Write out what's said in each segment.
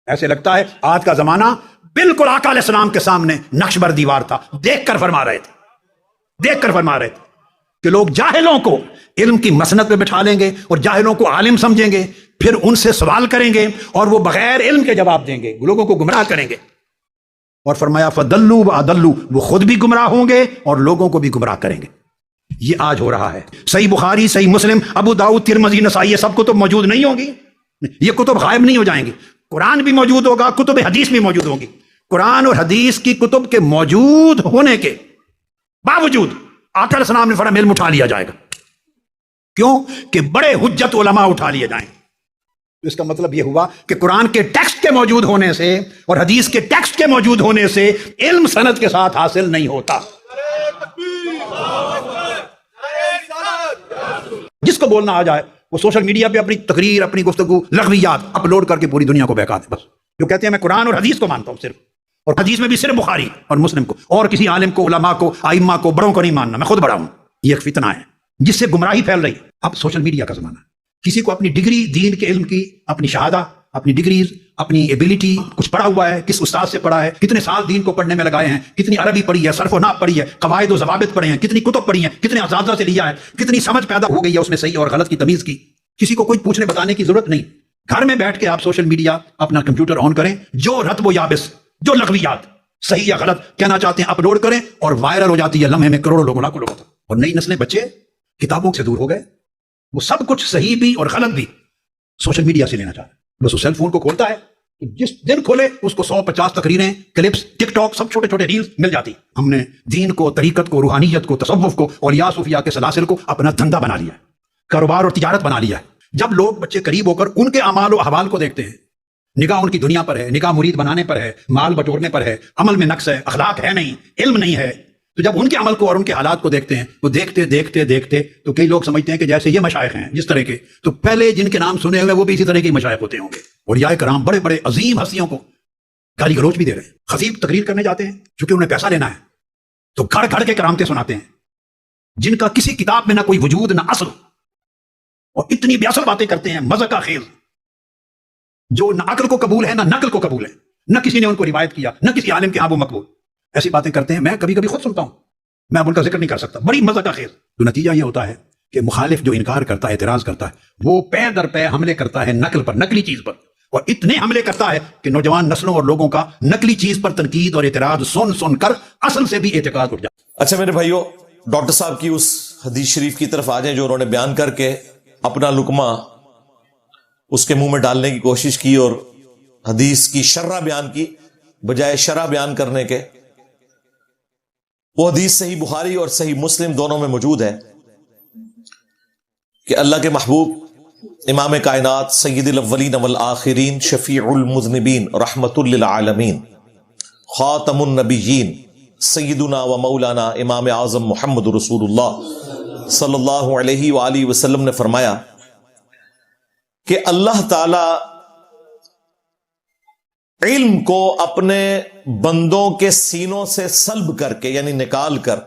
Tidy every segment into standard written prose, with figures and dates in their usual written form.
ایسے لگتا ہے آج کا زمانہ بالکل آقا علیہ السلام کے سامنے نقش بر دیوار تھا، دیکھ کر فرما رہے تھے کہ لوگ جاہلوں کو علم کی مسند پہ بٹھا لیں گے اور جاہلوں کو عالم سمجھیں گے، پھر ان سے سوال کریں گے اور وہ بغیر علم کے جواب دیں گے، لوگوں کو گمراہ کریں گے۔ اور فرمایا فَضَلُّوا وَأَضَلُّوا، وہ خود بھی گمراہ ہوں گے اور لوگوں کو بھی گمراہ کریں گے۔ یہ آج ہو رہا ہے۔ صحیح بخاری، صحیح مسلم، ابو داؤد، ترمذی، نسائی، یہ سب کتب موجود نہیں ہوں گی، یہ کتب غائب نہیں ہو جائیں گی۔ قرآن بھی موجود ہوگا، کتب حدیث بھی موجود ہوں گی۔ قرآن اور حدیث کی کتب کے موجود ہونے کے باوجود آقا علیہ السلام نے فرمایا علم اٹھا لیا جائے گا۔ کیوں؟ کہ بڑے حجت علماء اٹھا لیے جائیں۔ اس کا مطلب یہ ہوا کہ قرآن کے ٹیکسٹ کے موجود ہونے سے اور حدیث کے ٹیکسٹ کے موجود ہونے سے علم سند کے ساتھ حاصل نہیں ہوتا۔ جس کو بولنا آ جائے وہ سوشل میڈیا پہ اپنی تقریر، اپنی گفتگو، لغویات اپلوڈ کر کے پوری دنیا کو بہکا دے۔ بس جو کہتے ہیں میں قرآن اور حدیث کو مانتا ہوں صرف، اور حدیث میں بھی صرف بخاری اور مسلم کو، اور کسی عالم کو، علماء کو، ائمہ کو، بڑوں کو نہیں ماننا، میں خود بڑا ہوں۔ یہ ایک فتنہ ہے جس سے گمراہی پھیل رہی ہے۔ اب سوشل میڈیا کا زمانہ ہے، کسی کو اپنی ڈگری دین کے علم کی، اپنی شہادہ، اپنی ڈگریز، اپنی ایبلٹی، کچھ پڑھا ہوا ہے، کس استاد سے پڑھا ہے، کتنے سال دین کو پڑھنے میں لگائے ہیں، کتنی عربی پڑھی ہے، صرف و نحو پڑھی ہے، قواعد و ضوابط پڑھے ہیں، کتنی کتب پڑھی ہیں، کتنے اساتذہ سے لیا ہے، کتنی سمجھ پیدا ہو گئی ہے اس میں صحیح اور غلط کی تمیز کی۔ کسی کو کوئی پوچھنے بتانے کی ضرورت نہیں۔ گھر میں بیٹھ کے آپ سوشل میڈیا اپنا کمپیوٹر آن کریں، جو رتب و یابس، جو لغویات صحیح یا غلط کہنا چاہتے ہیں اپلوڈ کریں، اور وائرل ہو جاتی ہے لمحے میں کروڑوں لوگوں، لاکھوں لوگوں تک۔ اور نئی نسلیں، بچے کتابوں سے دور ہو گئے، وہ سب کچھ صحیح بھی اور غلط بھی سوشل میڈیا سے لینا چاہتے ہیں۔ بس وہ سیل فون کو کھولتا ہے، جس دن کھولے اس کو 150 تقریریں، کلپس، ٹک ٹاک، سب چھوٹے چھوٹے ریلز مل جاتی۔ ہم نے دین کو، طریقت کو، روحانیت کو، تصوف کو، اولیاء صوفیاء کے سلاسل کو اپنا دھندا بنا لیا ہے، کاروبار اور تجارت بنا لیا ہے۔ جب لوگ، بچے قریب ہو کر ان کے اعمال و احوال کو دیکھتے ہیں، نگاہ ان کی دنیا پر ہے، نگاہ مرید بنانے پر ہے، مال بٹورنے پر ہے، عمل میں نقص ہے، اخلاق ہے نہیں، علم نہیں ہے، تو جب ان کے عمل کو اور ان کے حالات کو دیکھتے ہیں تو دیکھتے تو کئی لوگ سمجھتے ہیں کہ جیسے یہ مشائخ ہیں جس طرح کے، تو پہلے جن کے نام سنے ہوئے وہ بھی اسی طرح کے مشائخ ہوتے ہوں گے۔ اور یا کرام بڑے بڑے عظیم ہستیوں کو گالی گلوچ بھی دے رہے ہیں۔ خطیب تقریر کرنے جاتے ہیں چونکہ انہیں پیسہ لینا ہے تو گھڑ گھڑ کے کرامتیں سناتے ہیں جن کا کسی کتاب میں نہ کوئی وجود نہ اصل، اور اتنی بے اصل باتیں کرتے ہیں مزہ کا خیز، جو نہ عقل کو قبول ہے نہ نقل کو قبول ہے، نہ کسی نے ان کو روایت کیا، نہ کسی عالم کے ہاں وہ مقبول۔ ایسی باتیں کرتے ہیں، میں کبھی کبھی خود سنتا ہوں، میں اب ان کا ذکر نہیں کر سکتا، بڑی مزہ کا خیز۔ تو نتیجہ یہ ہوتا ہے کہ مخالف جو انکار کرتا ہے، اعتراض کرتا ہے، وہ پے در پے حملے کرتا ہے نقل پر، نقلی چیز پر، اور اتنے حملے کرتا ہے کہ نوجوان نسلوں اور لوگوں کا نقلی چیز پر تنقید اور اعتراض سن کر اصل سے بھی اعتقاد اٹھ جاتا ہے۔ اچھا میرے بھائیو، ڈاکٹر صاحب کی اس حدیث شریف کی طرف آ جائیں جو انہوں نے بیان کر کے اپنا لقمہ اس کے منہ میں ڈالنے کی کوشش کی اور حدیث کی شرح بیان کی بجائے شرح بیان کرنے کے۔ وہ حدیث صحیح بخاری اور صحیح مسلم دونوں میں موجود ہے کہ اللہ کے محبوب امام کائنات، سید الاولین والآخرین، شفیع المذنبین، رحمت للعالمین، خاتم النبیین، سیدنا و مولانا امام اعظم محمد رسول اللہ صلی اللہ علیہ وآلہ وسلم نے فرمایا کہ اللہ تعالی علم کو اپنے بندوں کے سینوں سے سلب کر کے، یعنی نکال کر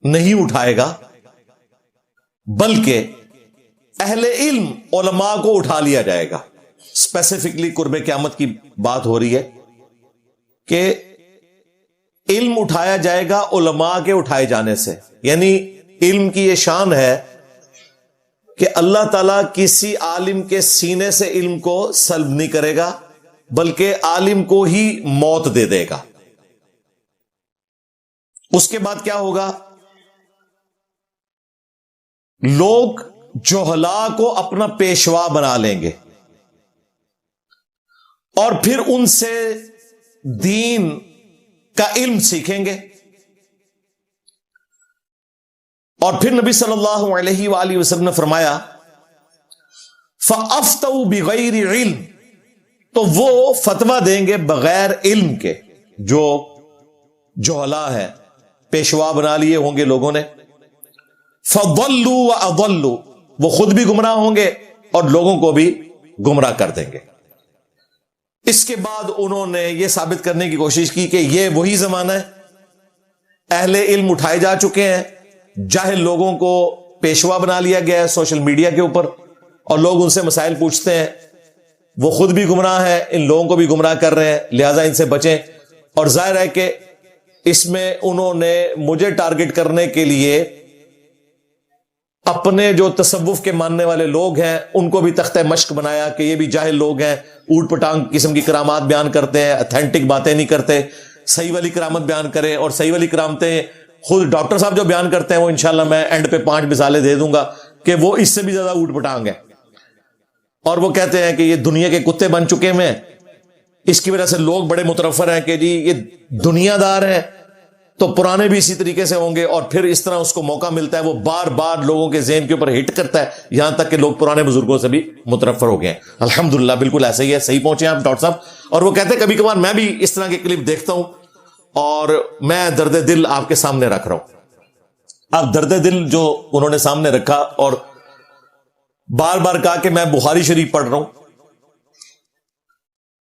نہیں اٹھائے گا، بلکہ اہل علم علماء کو اٹھا لیا جائے گا۔ اسپیسیفکلی قرب قیامت کی بات ہو رہی ہے کہ علم اٹھایا جائے گا علماء کے اٹھائے جانے سے۔ یعنی علم کی یہ شان ہے کہ اللہ تعالیٰ کسی عالم کے سینے سے علم کو سلب نہیں کرے گا، بلکہ عالم کو ہی موت دے دے گا۔ اس کے بعد کیا ہوگا؟ لوگ جہلا کو اپنا پیشوا بنا لیں گے اور پھر ان سے دین کا علم سیکھیں گے، اور پھر نبی صلی اللہ علیہ وآلہ وسلم نے فرمایا فَأَفْتَوْا بِغَيْرِ عِلْمٍ، تو وہ فتویٰ دیں گے بغیر علم کے۔ جو جہلا ہے، پیشوا بنا لیے ہوں گے لوگوں نے، فَضَلُّوا وَأَضَلُّوا، وہ خود بھی گمراہ ہوں گے اور لوگوں کو بھی گمراہ کر دیں گے۔ اس کے بعد انہوں نے یہ ثابت کرنے کی کوشش کی کہ یہ وہی زمانہ ہے، اہل علم اٹھائے جا چکے ہیں، جاہل لوگوں کو پیشوا بنا لیا گیا ہے سوشل میڈیا کے اوپر، اور لوگ ان سے مسائل پوچھتے ہیں وہ خود بھی گمراہ ہیں، ان لوگوں کو بھی گمراہ کر رہے ہیں، لہذا ان سے بچیں۔ اور ظاہر ہے کہ اس میں انہوں نے مجھے ٹارگٹ کرنے کے لیے اپنے جو تصوف کے ماننے والے لوگ ہیں ان کو بھی تختہ مشق بنایا کہ یہ بھی جاہل لوگ ہیں، اوٹ پٹانگ قسم کی کرامات بیان کرتے ہیں، اتھینٹک باتیں نہیں کرتے۔ صحیح والی کرامت بیان کریں، اور صحیح والی کرامتیں خود ڈاکٹر صاحب جو بیان کرتے ہیں وہ انشاءاللہ میں اینڈ پہ 5 مثالیں دے دوں گا کہ وہ اس سے بھی زیادہ اوٹ پٹانگ ہے، اور وہ کہتے ہیں کہ یہ دنیا کے کتے بن چکے ہیں۔ اس کی وجہ سے لوگ بڑے متنفر ہیں کہ جی یہ دنیا دار ہیں، تو پرانے بھی اسی طریقے سے ہوں گے، اور پھر اس طرح اس کو موقع ملتا ہے، وہ بار بار لوگوں کے ذہن کے اوپر ہٹ کرتا ہے، یہاں تک کہ لوگ پرانے بزرگوں سے بھی متنفر ہو گئے ہیں۔ الحمدللہ بالکل ایسا ہی ہے، صحیح پہنچے آپ ڈاکٹر صاحب۔ اور وہ کہتے ہیں کبھی کبھار میں بھی اس طرح کے کلپ دیکھتا ہوں اور میں درد دل آپ کے سامنے رکھ رہا ہوں۔ اب درد دل جو انہوں نے سامنے رکھا اور بار بار کہا کہ میں بخاری شریف پڑھ رہا ہوں۔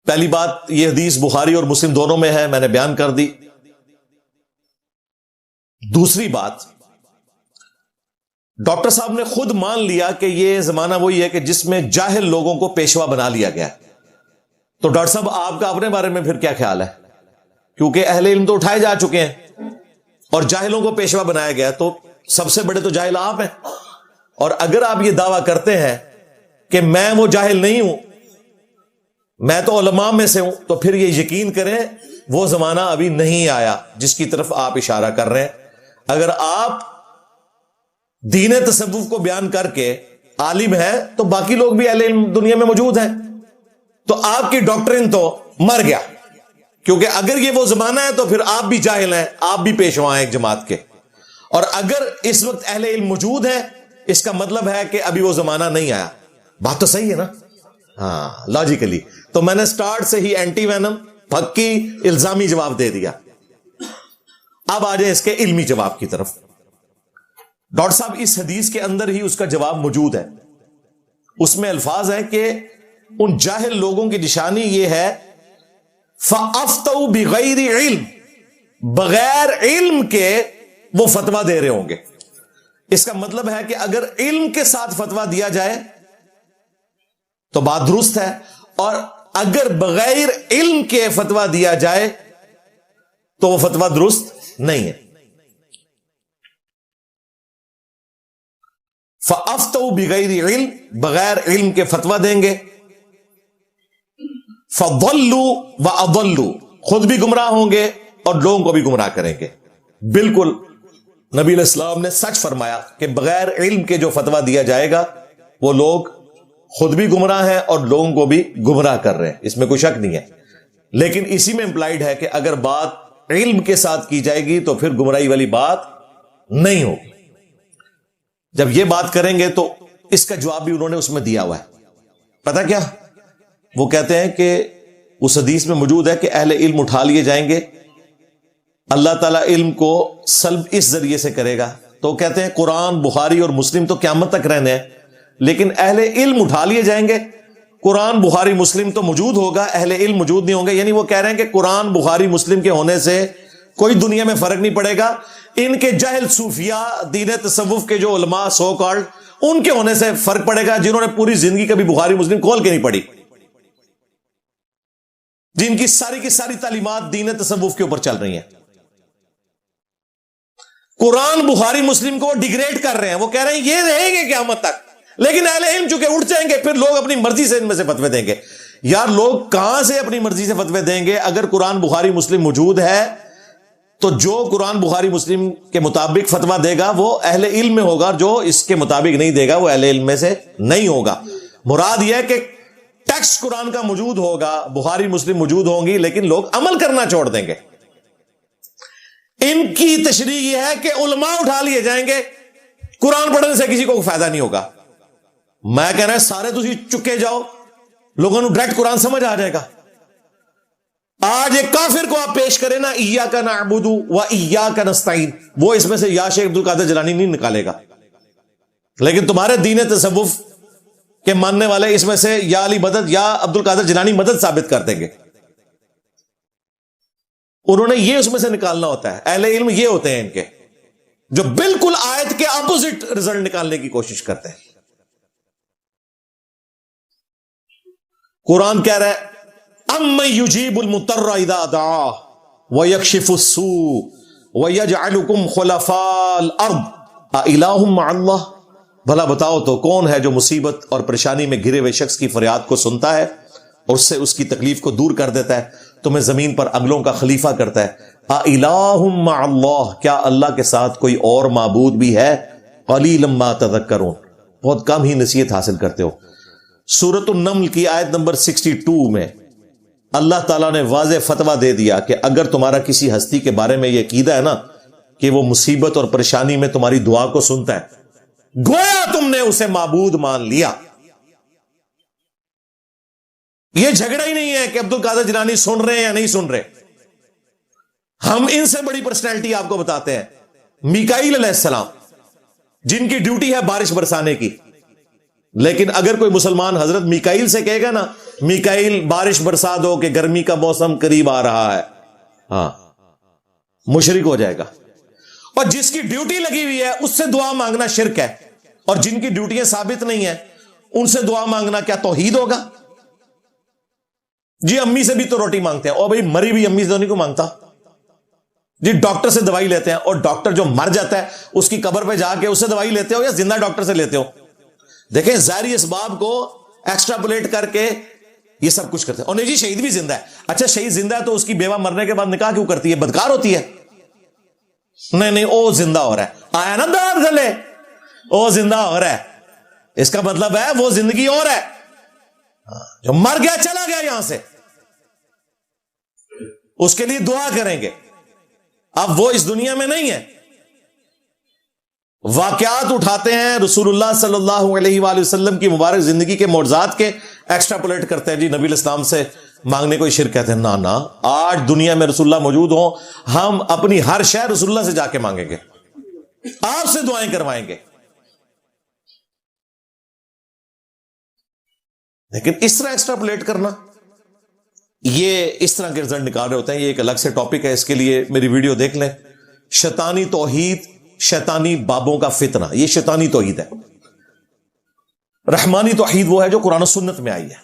پہلی بات، یہ حدیث بخاری اور مسلم دونوں میں ہے، میں نے بیان کر دی۔ دوسری بات، ڈاکٹر صاحب نے خود مان لیا کہ یہ زمانہ وہی ہے کہ جس میں جاہل لوگوں کو پیشوا بنا لیا گیا۔ تو ڈاکٹر صاحب آپ کا اپنے بارے میں پھر کیا خیال ہے؟ کیونکہ اہل علم تو اٹھائے جا چکے ہیں اور جاہلوں کو پیشوا بنایا گیا، تو سب سے بڑے تو جاہل آپ ہیں۔ اور اگر آپ یہ دعویٰ کرتے ہیں کہ میں وہ جاہل نہیں ہوں، میں تو علماء میں سے ہوں، تو پھر یہ یقین کریں وہ زمانہ ابھی نہیں آیا جس کی طرف آپ اشارہ کر رہے ہیں۔ اگر آپ دین تصوف کو بیان کر کے عالم ہیں تو باقی لوگ بھی اہل علم دنیا میں موجود ہیں، تو آپ کی ڈاکٹرن تو مر گیا، کیونکہ اگر یہ وہ زمانہ ہے تو پھر آپ بھی جاہل ہیں، آپ بھی پیشوا ہیں ایک جماعت کے۔ اور اگر اس وقت اہل علم موجود ہیں، اس کا مطلب ہے کہ ابھی وہ زمانہ نہیں آیا۔ بات تو صحیح ہے نا؟ ہاں، لاجیکلی۔ تو میں نے سٹارٹ سے ہی اینٹی وینم پکی الزامی جواب دے دیا۔ اب آ جائیں اس کے علمی جواب کی طرف۔ ڈاکٹر صاحب اس حدیث کے اندر ہی اس کا جواب موجود ہے۔ اس میں الفاظ ہے کہ ان جاہل لوگوں کی نشانی یہ ہے فَأَفْتَوْا بِغَيْرِ عِلْم، بغیر علم کے وہ فتویٰ دے رہے ہوں گے۔ اس کا مطلب ہے کہ اگر علم کے ساتھ فتویٰ دیا جائے تو بات درست ہے، اور اگر بغیر علم کے فتویٰ دیا جائے تو وہ فتویٰ درست نہیں ہے۔ فَأَفْتَوْا بِغَيْرِ عِلْم، بغیر علم کے فتویٰ دیں گے۔ فَضَلُّوا وَأَضَلُّوا، خود بھی گمراہ ہوں گے اور لوگوں کو بھی گمراہ کریں گے۔ بالکل نبی علیہ السلام نے سچ فرمایا کہ بغیر علم کے جو فتویٰ دیا جائے گا وہ لوگ خود بھی گمراہ ہیں اور لوگوں کو بھی گمراہ کر رہے ہیں، اس میں کوئی شک نہیں ہے۔ لیکن اسی میں امپلائڈ ہے کہ اگر بات علم کے ساتھ کی جائے گی تو پھر گمراہی والی بات نہیں ہوگی۔ جب یہ بات کریں گے تو اس کا جواب بھی انہوں نے اس میں دیا ہوا ہے۔ پتہ کیا وہ کہتے ہیں کہ اس حدیث میں موجود ہے کہ اہل علم اٹھا لیے جائیں گے، اللہ تعالیٰ علم کو سلب اس ذریعے سے کرے گا۔ تو کہتے ہیں قرآن بخاری اور مسلم تو قیامت تک رہنے ہیں، لیکن اہل علم اٹھا لیے جائیں گے۔ قرآن بخاری مسلم تو موجود ہوگا، اہل علم موجود نہیں ہوں گے۔ یعنی وہ کہہ رہے ہیں کہ قرآن بخاری مسلم کے ہونے سے کوئی دنیا میں فرق نہیں پڑے گا، ان کے جاہل صوفیاء دین تصوف کے جو علماء سو کالڈ، ان کے ہونے سے فرق پڑے گا جنہوں نے پوری زندگی کبھی بخاری مسلم کھول کے نہیں پڑھی، جن کی ساری تعلیمات دین تصوف کے اوپر چل رہی ہیں۔ قرآن بخاری مسلم کو ڈیگریڈ کر رہے ہیں، وہ کہہ رہے ہیں یہ رہیں گے قیامت تک، لیکن اہل علم چونکہ اٹھ جائیں گے پھر لوگ اپنی مرضی سے ان میں سے فتوے دیں گے۔ یار لوگ کہاں سے اپنی مرضی سے فتوے دیں گے؟ اگر قرآن بخاری مسلم موجود ہے تو جو قرآن بخاری مسلم کے مطابق فتویٰ دے گا وہ اہل علم میں ہوگا، جو اس کے مطابق نہیں دے گا وہ اہل علم میں سے نہیں ہوگا۔ مراد یہ ہے کہ ٹیکسٹ قرآن کا موجود ہوگا، بخاری مسلم موجود ہوں گی، لیکن لوگ عمل کرنا چھوڑ دیں گے۔ ان کی تشریح یہ ہے کہ علماء اٹھا لیے جائیں گے، قرآن پڑھنے سے کسی کو فائدہ نہیں ہوگا۔ میں کہہ رہا ہوں سارے تسی چکے جاؤ، لوگوں کو ڈائریکٹ قرآن سمجھ آ جائے گا۔ آج ایک کافر کو آپ پیش کریں نا ایاک نعبد و ایاک نستعین، وہ اس میں سے یا شیخ عبد القادر جیلانی نہیں نکالے گا، لیکن تمہارے دین تصوف کے ماننے والے اس میں سے یا علی مدد یا عبد القادر جیلانی مدد ثابت کر دیں گے۔ انہوں نے یہ اس میں سے نکالنا ہوتا ہے۔ اہل علم یہ ہوتے ہیں ان کے جو بالکل آیت کے اپوزٹ رزلٹ نکالنے کی کوشش کرتے ہیں۔ قرآن کہہ رہا ہے امن یجیب المضطر اذا دعاہ ویکشف السوء ویجعلکم خلفاء الارض االہ مع اللہ، بھلا بتاؤ تو کون ہے جو مصیبت اور پریشانی میں گھرے ہوئے شخص کی فریاد کو سنتا ہے اور اس سے اس کی تکلیف کو دور کر دیتا ہے، تمہیں زمین پر اگلوں کا خلیفہ کرتا ہے؟ االہ مع اللہ، کیا اللہ کے ساتھ کوئی اور معبود بھی ہے؟ قلیلا ما تذکرون، بہت کم ہی نصیحت حاصل کرتے ہو۔ سورۃ النمل کی آیت نمبر 62 میں اللہ تعالیٰ نے واضح فتویٰ دے دیا کہ اگر تمہارا کسی ہستی کے بارے میں یہ عقیدہ ہے نا کہ وہ مصیبت اور پریشانی میں تمہاری دعا کو سنتا ہے، گویا تم نے اسے معبود مان لیا۔ یہ جھگڑا ہی نہیں ہے کہ عبد القادر جیلانی سن رہے ہیں یا نہیں سن رہے۔ ہم ان سے بڑی پرسنالٹی آپ کو بتاتے ہیں، میکائیل علیہ السلام، جن کی ڈیوٹی ہے بارش برسانے کی، لیکن اگر کوئی مسلمان حضرت میکائیل سے کہے گا نا میکائیل بارش برسا دو کہ گرمی کا موسم قریب آ رہا ہے، ہاں مشرک ہو جائے گا۔ اور جس کی ڈیوٹی لگی ہوئی ہے اس سے دعا مانگنا شرک ہے، اور جن کی ڈیوٹیاں ثابت نہیں ہیں ان سے دعا مانگنا کیا توحید ہوگا؟ جی امی سے بھی تو روٹی مانگتے ہیں، اور بھائی مری بھی امی سے تو نہیں کو مانگتا۔ جی ڈاکٹر سے دوائی لیتے ہیں، اور ڈاکٹر جو مر جاتا ہے اس کی قبر پہ جا کے اس سے دوائی لیتے ہو یا زندہ ڈاکٹر سے لیتے ہو؟ دیکھیں ظاہری اسباب کو ایکسٹراپولیٹ کر کے یہ سب کچھ کرتے ہیں۔ اور نہیں جی شہید بھی زندہ ہے، اچھا شہید زندہ ہے تو اس کی بیوہ مرنے کے بعد نکاح کیوں کرتی ہے؟ بدکار ہوتی ہے؟ نہیں او زندہ ہو رہا ہے، آیا نا داد گلے، او زندہ ہو رہا ہے، اس کا مطلب ہے وہ زندگی اور ہے، جو مر گیا چلا گیا یہاں سے، اس کے لیے دعا کریں گے۔ اب وہ اس دنیا میں نہیں ہے۔ واقعات اٹھاتے ہیں رسول اللہ صلی اللہ علیہ وآلہ وسلم کی مبارک زندگی کے معجزات کے، ایکسٹراپولیٹ کرتے ہیں جی نبی الاسلام سے مانگنے کو شرک کہتے ہیں۔ نا آج دنیا میں رسول اللہ موجود ہوں، ہم اپنی ہر شے رسول اللہ سے جا کے مانگیں گے، آپ سے دعائیں کروائیں گے۔ لیکن اس طرح ایکسٹراپولیٹ کرنا، یہ اس طرح کے رزلٹ نکال رہے ہوتے ہیں۔ یہ ایک الگ سے ٹاپک ہے، اس کے لیے میری ویڈیو دیکھ لیں، شیطانی توحید، شیطانی بابوں کا فتنہ، یہ شیطانی توحید ہے۔ رحمانی توحید وہ ہے جو قرآن و سنت میں آئی ہے۔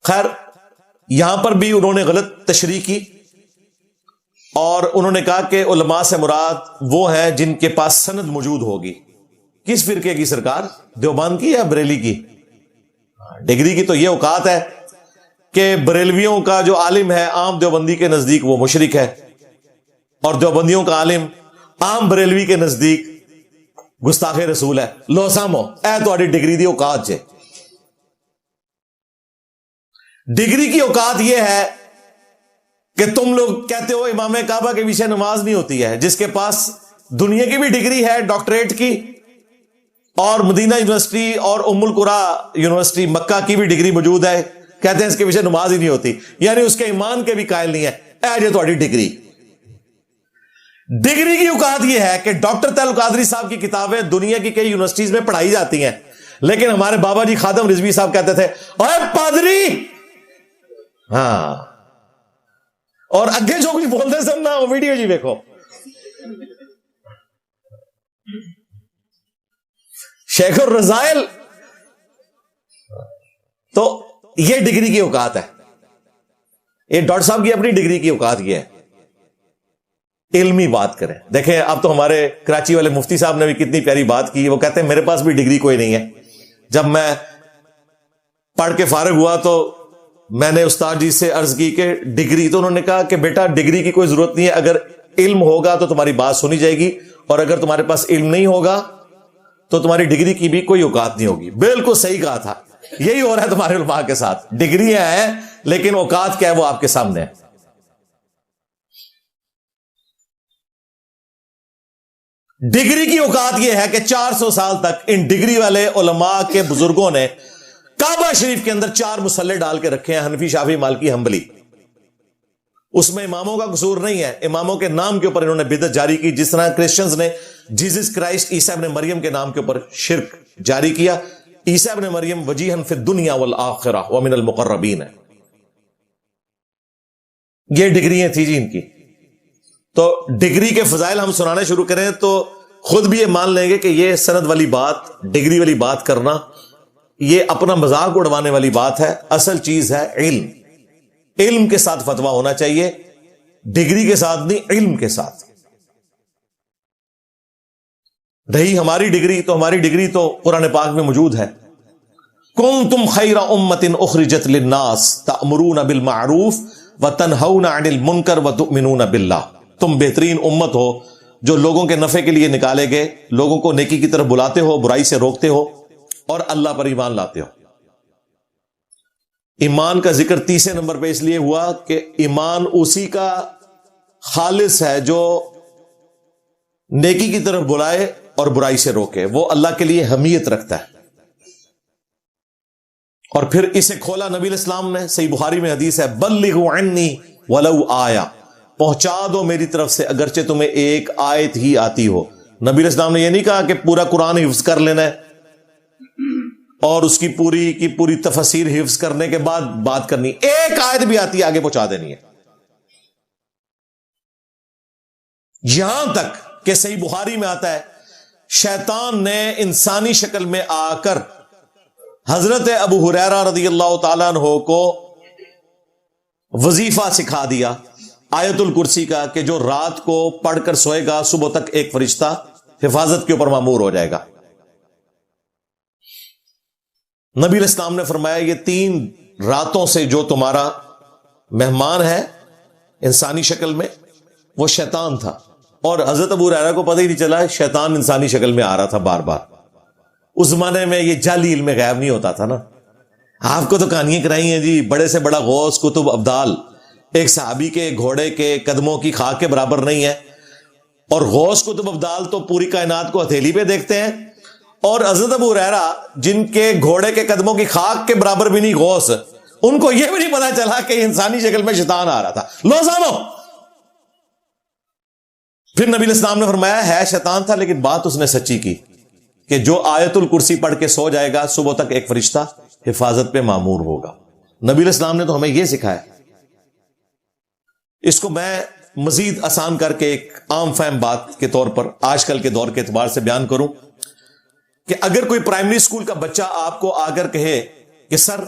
خیر یہاں پر بھی انہوں نے غلط تشریح کی، اور انہوں نے کہا کہ علماء سے مراد وہ ہیں جن کے پاس سند موجود ہوگی۔ کس فرقے کی سرکار؟ دیوبند کی یا بریلی کی؟ ڈگری کی تو یہ اوقات ہے کہ بریلویوں کا جو عالم ہے عام دیوبندی کے نزدیک وہ مشرک ہے، اور دیوبندیوں کا عالم عام بریلوی کے نزدیک گستاخ رسول ہے۔ لو سامو اے تہاڈی ڈگری دی اوقات جے۔ ڈگری کی اوقات یہ ہے کہ تم لوگ کہتے ہو امام کعبہ کے پیچھے نماز نہیں ہوتی ہے، جس کے پاس دنیا کی بھی ڈگری ہے ڈاکٹریٹ کی، اور مدینہ یونیورسٹی اور ام القرا یونیورسٹی مکہ کی بھی ڈگری موجود ہے، کہتے ہیں اس کے پیچھے نماز ہی نہیں ہوتی، یعنی اس کے ایمان کے بھی قائل نہیں ہے۔ اے جے تہاڈی ڈگری۔ ڈگری کی اوقات یہ ہے کہ ڈاکٹر طاہر القادری صاحب کی کتابیں دنیا کی کئی یونیورسٹیز میں پڑھائی جاتی ہیں، لیکن ہمارے بابا جی خادم رضوی صاحب کہتے تھے اے پادری، ہاں، اور اگے جو کچھ بولتے سننا وہ ویڈیو جی دیکھو۔ شیخ الرزائل، تو یہ ڈگری کی اوقات ہے۔ یہ ڈاکٹر صاحب کی اپنی ڈگری کی اوقات یہ ہے۔ علمی بات کریں، دیکھیں اب تو ہمارے کراچی والے مفتی صاحب نے بھی کتنی پیاری بات کی، وہ کہتے ہیں میرے پاس بھی ڈگری کوئی نہیں ہے۔ جب میں پڑھ کے فارغ ہوا تو میں نے استاد جی سے عرض کی کہ ڈگری، تو انہوں نے کہا کہ بیٹا ڈگری کی کوئی ضرورت نہیں ہے، اگر علم ہوگا تو تمہاری بات سنی جائے گی، اور اگر تمہارے پاس علم نہیں ہوگا تو تمہاری ڈگری کی بھی کوئی اوقات نہیں ہوگی۔ بالکل صحیح کہا تھا، یہی ہو رہا ہے تمہارے علماء کے ساتھ، ڈگریاں ہیں لیکن اوقات کیا ہے وہ آپ کے سامنے ہے۔ ڈگری کی اوقات یہ ہے کہ 400 سال تک ان ڈگری والے علماء کے بزرگوں نے کعبہ شریف کے اندر 4 مسلح ڈال کے رکھے ہیں، حنفی، شافعی، مالکی، حنبلی۔ اس میں اماموں کا قصور نہیں ہے، اماموں کے نام کے اوپر انہوں نے بدعت جاری کی، جس طرح کرسچنز نے جیزس کرائسٹ عیسیٰ ابن مریم کے نام کے اوپر شرک جاری کیا۔ عیسیٰ ابن مریم وجیہن فی الدنیا والآخرہ ومن المقربین ہے۔ یہ ڈگریاں تھی جی ان کی۔ تو ڈگری کے فضائل ہم سنانے شروع کریں تو خود بھی یہ مان لیں گے کہ یہ سند والی بات، ڈگری والی بات کرنا یہ اپنا مذاق اڑوانے والی بات ہے. اصل چیز ہے علم. علم کے ساتھ فتویٰ ہونا چاہیے، ڈگری کے ساتھ نہیں، علم کے ساتھ. رہی ہماری ڈگری تو قرآن پاک میں موجود ہے. کنتم خیر امۃ اخرجت للناس تأمرون بالمعروف وتنہون عن المنکر وتؤمنون باللہ. تم بہترین امت ہو جو لوگوں کے نفع کے لیے نکالے گئے، لوگوں کو نیکی کی طرف بلاتے ہو، برائی سے روکتے ہو اور اللہ پر ایمان لاتے ہو. ایمان کا ذکر تیسرے نمبر پہ اس لیے ہوا کہ ایمان اسی کا خالص ہے جو نیکی کی طرف بلائے اور برائی سے روکے، وہ اللہ کے لیے حمیت رکھتا ہے. اور پھر اسے کھولا نبی علیہ السلام نے. صحیح بخاری میں حدیث ہے، بلغوا عنی ولو آیا، پہنچا دو میری طرف سے اگرچہ تمہیں ایک آیت ہی آتی ہو. نبی علیہ السلام نے یہ نہیں کہا کہ پورا قرآن حفظ کر لینا ہے اور اس کی پوری تفسیر حفظ کرنے کے بعد بات کرنی، ایک آیت بھی آتی ہے آگے پہنچا دینی ہے. یہاں تک کہ صحیح بخاری میں آتا ہے شیطان نے انسانی شکل میں آ کر حضرت ابو ہریرہ رضی اللہ تعالیٰ عنہ کو وظیفہ سکھا دیا آیت الکرسی کا کہ جو رات کو پڑھ کر سوئے گا صبح تک ایک فرشتہ حفاظت کے اوپر مامور ہو جائے گا. نبی علیہ السلام نے فرمایا یہ 3 راتوں سے جو تمہارا مہمان ہے انسانی شکل میں وہ شیطان تھا. اور حضرت ابو ہریرہ کو پتہ ہی نہیں چلا شیطان انسانی شکل میں آ رہا تھا بار بار. اس زمانے میں یہ جعلی علم غیب نہیں ہوتا تھا نا. آپ کو تو کہانیاں کرائی ہیں جی، بڑے سے بڑا غوث قطب ابدال ایک صحابی کے گھوڑے کے قدموں کی خاک کے برابر نہیں ہے، اور غوث قطب ابدال تو پوری کائنات کو ہتھیلی پہ دیکھتے ہیں، اور حضرت ابو ہریرہ جن کے گھوڑے کے قدموں کی خاک کے برابر بھی نہیں غوث، ان کو یہ بھی نہیں پتا چلا کہ انسانی شکل میں شیطان آ رہا تھا. لو سامو. پھر نبی علیہ السلام نے فرمایا ہے شیطان تھا لیکن بات اس نے سچی کی کہ جو آیت الکرسی پڑھ کے سو جائے گا صبح تک ایک فرشتہ حفاظت پہ مامور ہوگا. نبی علیہ السلام نے تو ہمیں یہ سکھایا. اس کو میں مزید آسان کر کے ایک عام فہم بات کے طور پر آج کل کے دور کے اعتبار سے بیان کروں کہ اگر کوئی پرائمری اسکول کا بچہ آپ کو آ کر کہے کہ سر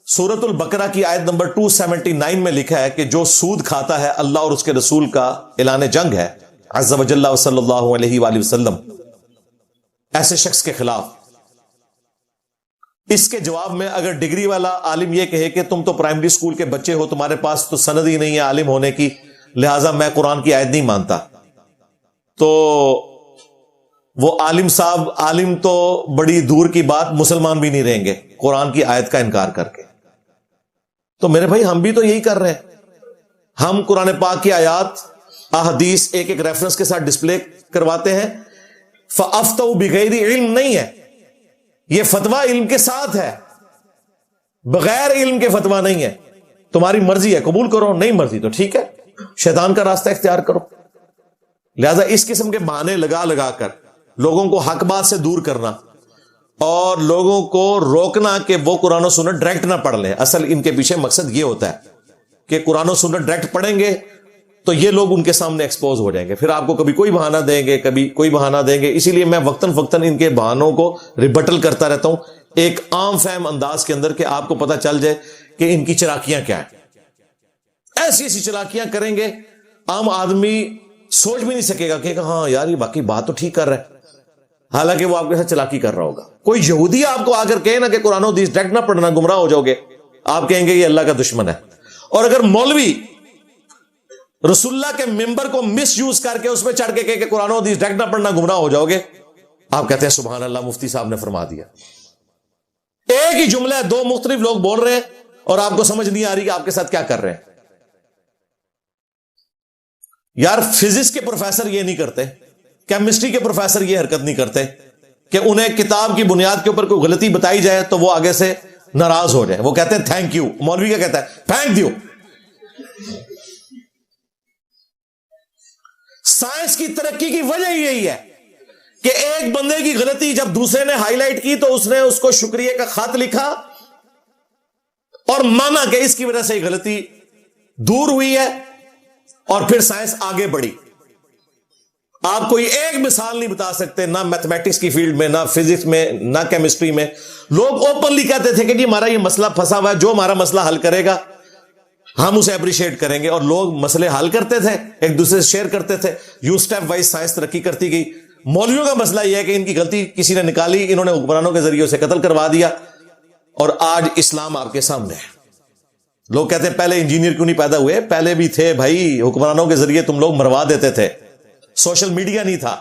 سورۃ البقرہ کی آیت نمبر 279 میں لکھا ہے کہ جو سود کھاتا ہے اللہ اور اس کے رسول کا اعلان جنگ ہے عز وجل صلی اللہ علیہ وآلہ وسلم ایسے شخص کے خلاف، اس کے جواب میں اگر ڈگری والا عالم یہ کہے کہ تم تو پرائمری اسکول کے بچے ہو، تمہارے پاس تو سند ہی نہیں ہے عالم ہونے کی، لہٰذا میں قرآن کی آیت نہیں مانتا، تو وہ عالم صاحب عالم تو بڑی دور کی بات مسلمان بھی نہیں رہیں گے قرآن کی آیت کا انکار کر کے. تو میرے بھائی ہم بھی تو یہی کر رہے ہیں. ہم قرآن پاک کی آیات احادیث ایک ایک ریفرنس کے ساتھ ڈسپلے کرواتے ہیں. فَأَفْتَوْا بِغَيْرِ علم نہیں ہے، یہ فتویٰ علم کے ساتھ ہے، بغیر علم کے فتویٰ نہیں ہے. تمہاری مرضی ہے قبول کرو، نہیں مرضی تو ٹھیک ہے، شیطان کا راستہ اختیار کرو. لہذا اس قسم کے بہانے لگا لگا کر لوگوں کو حق بات سے دور کرنا اور لوگوں کو روکنا کہ وہ قرآن و سنت ڈائریکٹ نہ پڑھ لیں، اصل ان کے پیچھے مقصد یہ ہوتا ہے کہ قرآن و سنت ڈائریکٹ پڑھیں گے تو یہ لوگ ان کے سامنے ایکسپوز ہو جائیں گے، پھر آپ کو کبھی کوئی بہانہ دیں گے، کبھی کوئی بہانہ دیں گے. اسی لیے میں وقتاً فوقتاً ان کے بہانوں کو ریبٹل کرتا رہتا ہوں ایک عام فہم انداز کے اندر کہ آپ کو پتہ چل جائے کہ ان کی چلاکیاں کیا ہیں. ایسی ایسی چلاکیاں کریں گے عام آدمی سوچ بھی نہیں سکے گا کہ ہاں یار یہ باقی بات تو ٹھیک کر رہا ہے، حالانکہ وہ آپ کے ساتھ چلاکی کر رہا ہوگا. کوئی یہودی آپ کو آ کر کہے نا کہ قرآن و حدیث ڈائریکٹ نہ پڑھنا گمراہ ہو جاؤ گے، آپ کہیں گے یہ اللہ کا دشمن ہے. اور اگر مولوی رسول اللہ کے ممبر کو مس یوز کر کے اس میں چڑھ کے کہے کہ قرآن و حدیث ڈائریکٹ نہ پڑھنا گمراہ ہو جاؤ گے، آپ کہتے ہیں سبحان اللہ مفتی صاحب نے فرما دیا. ایک ہی جملہ ہے، 2 مختلف لوگ بول رہے ہیں اور آپ کو سمجھ نہیں آ رہی کہ آپ کے ساتھ کیا کر رہے ہیں. یار فزکس کے پروفیسر یہ نہیں کرتے، کیمسٹری کے پروفیسر یہ حرکت نہیں کرتے کہ انہیں کتاب کی بنیاد کے اوپر کوئی غلطی بتائی جائے تو وہ آگے سے ناراض ہو جائیں. وہ کہتے ہیں تھینک یو. مولوی کیا کہتا ہے؟ Thank you. سائنس کی ترقی کی وجہ یہی ہے کہ ایک بندے کی غلطی جب دوسرے نے ہائی لائٹ کی تو اس نے اس کو شکریہ کا خط لکھا اور مانا کہ اس کی وجہ سے غلطی دور ہوئی ہے، اور پھر سائنس آگے بڑھی. آپ کوئی ایک مثال نہیں بتا سکتے، نہ میتھمیٹکس کی فیلڈ میں، نہ فزکس میں، نہ کیمسٹری میں. لوگ اوپنلی کہتے تھے کہ جی ہمارا یہ مسئلہ پھنسا ہوا ہے، جو ہمارا مسئلہ حل کرے گا ہم اسے اپریشیٹ کریں گے. اور لوگ مسئلے حل کرتے تھے، ایک دوسرے سے شیئر کرتے تھے. یوں سٹیپ وائز سائنس ترقی کرتی گئی. مولویوں کا مسئلہ یہ ہے کہ ان کی غلطی کسی نے نکالی، انہوں نے حکمرانوں کے ذریعے اسے قتل کروا دیا، اور آج اسلام آپ کے سامنے ہے. لوگ کہتے ہیں پہلے انجینئر کیوں نہیں پیدا ہوئے؟ پہلے بھی تھے بھائی، حکمرانوں کے ذریعے تم لوگ مروا دیتے تھے. سوشل میڈیا نہیں تھا،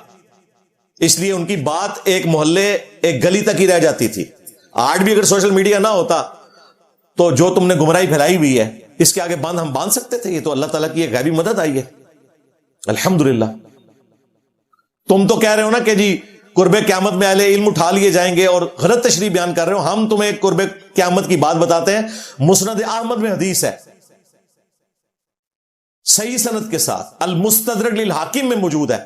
اس لیے ان کی بات ایک محلے، ایک گلی تک ہی رہ جاتی تھی. آج بھی اگر سوشل میڈیا نہ ہوتا تو جو تم نے گمراہی پھیلائی ہوئی ہے اس کے آگے ہم باندھ سکتے تھے؟ یہ تو اللہ تعالیٰ کی ایک غیبی مدد آئی ہے، الحمدللہ. تم تو کہہ رہے ہو نا کہ جی قرب قیامت میں اہل علم اٹھا لیے جائیں گے، اور غلط تشریح بیان کر رہے ہو. ہم تمہیں ایک قرب قیامت کی بات بتاتے ہیں. مسند احمد میں حدیث ہے، صحیح سند کے ساتھ، المستدرک للحاکم میں موجود ہے،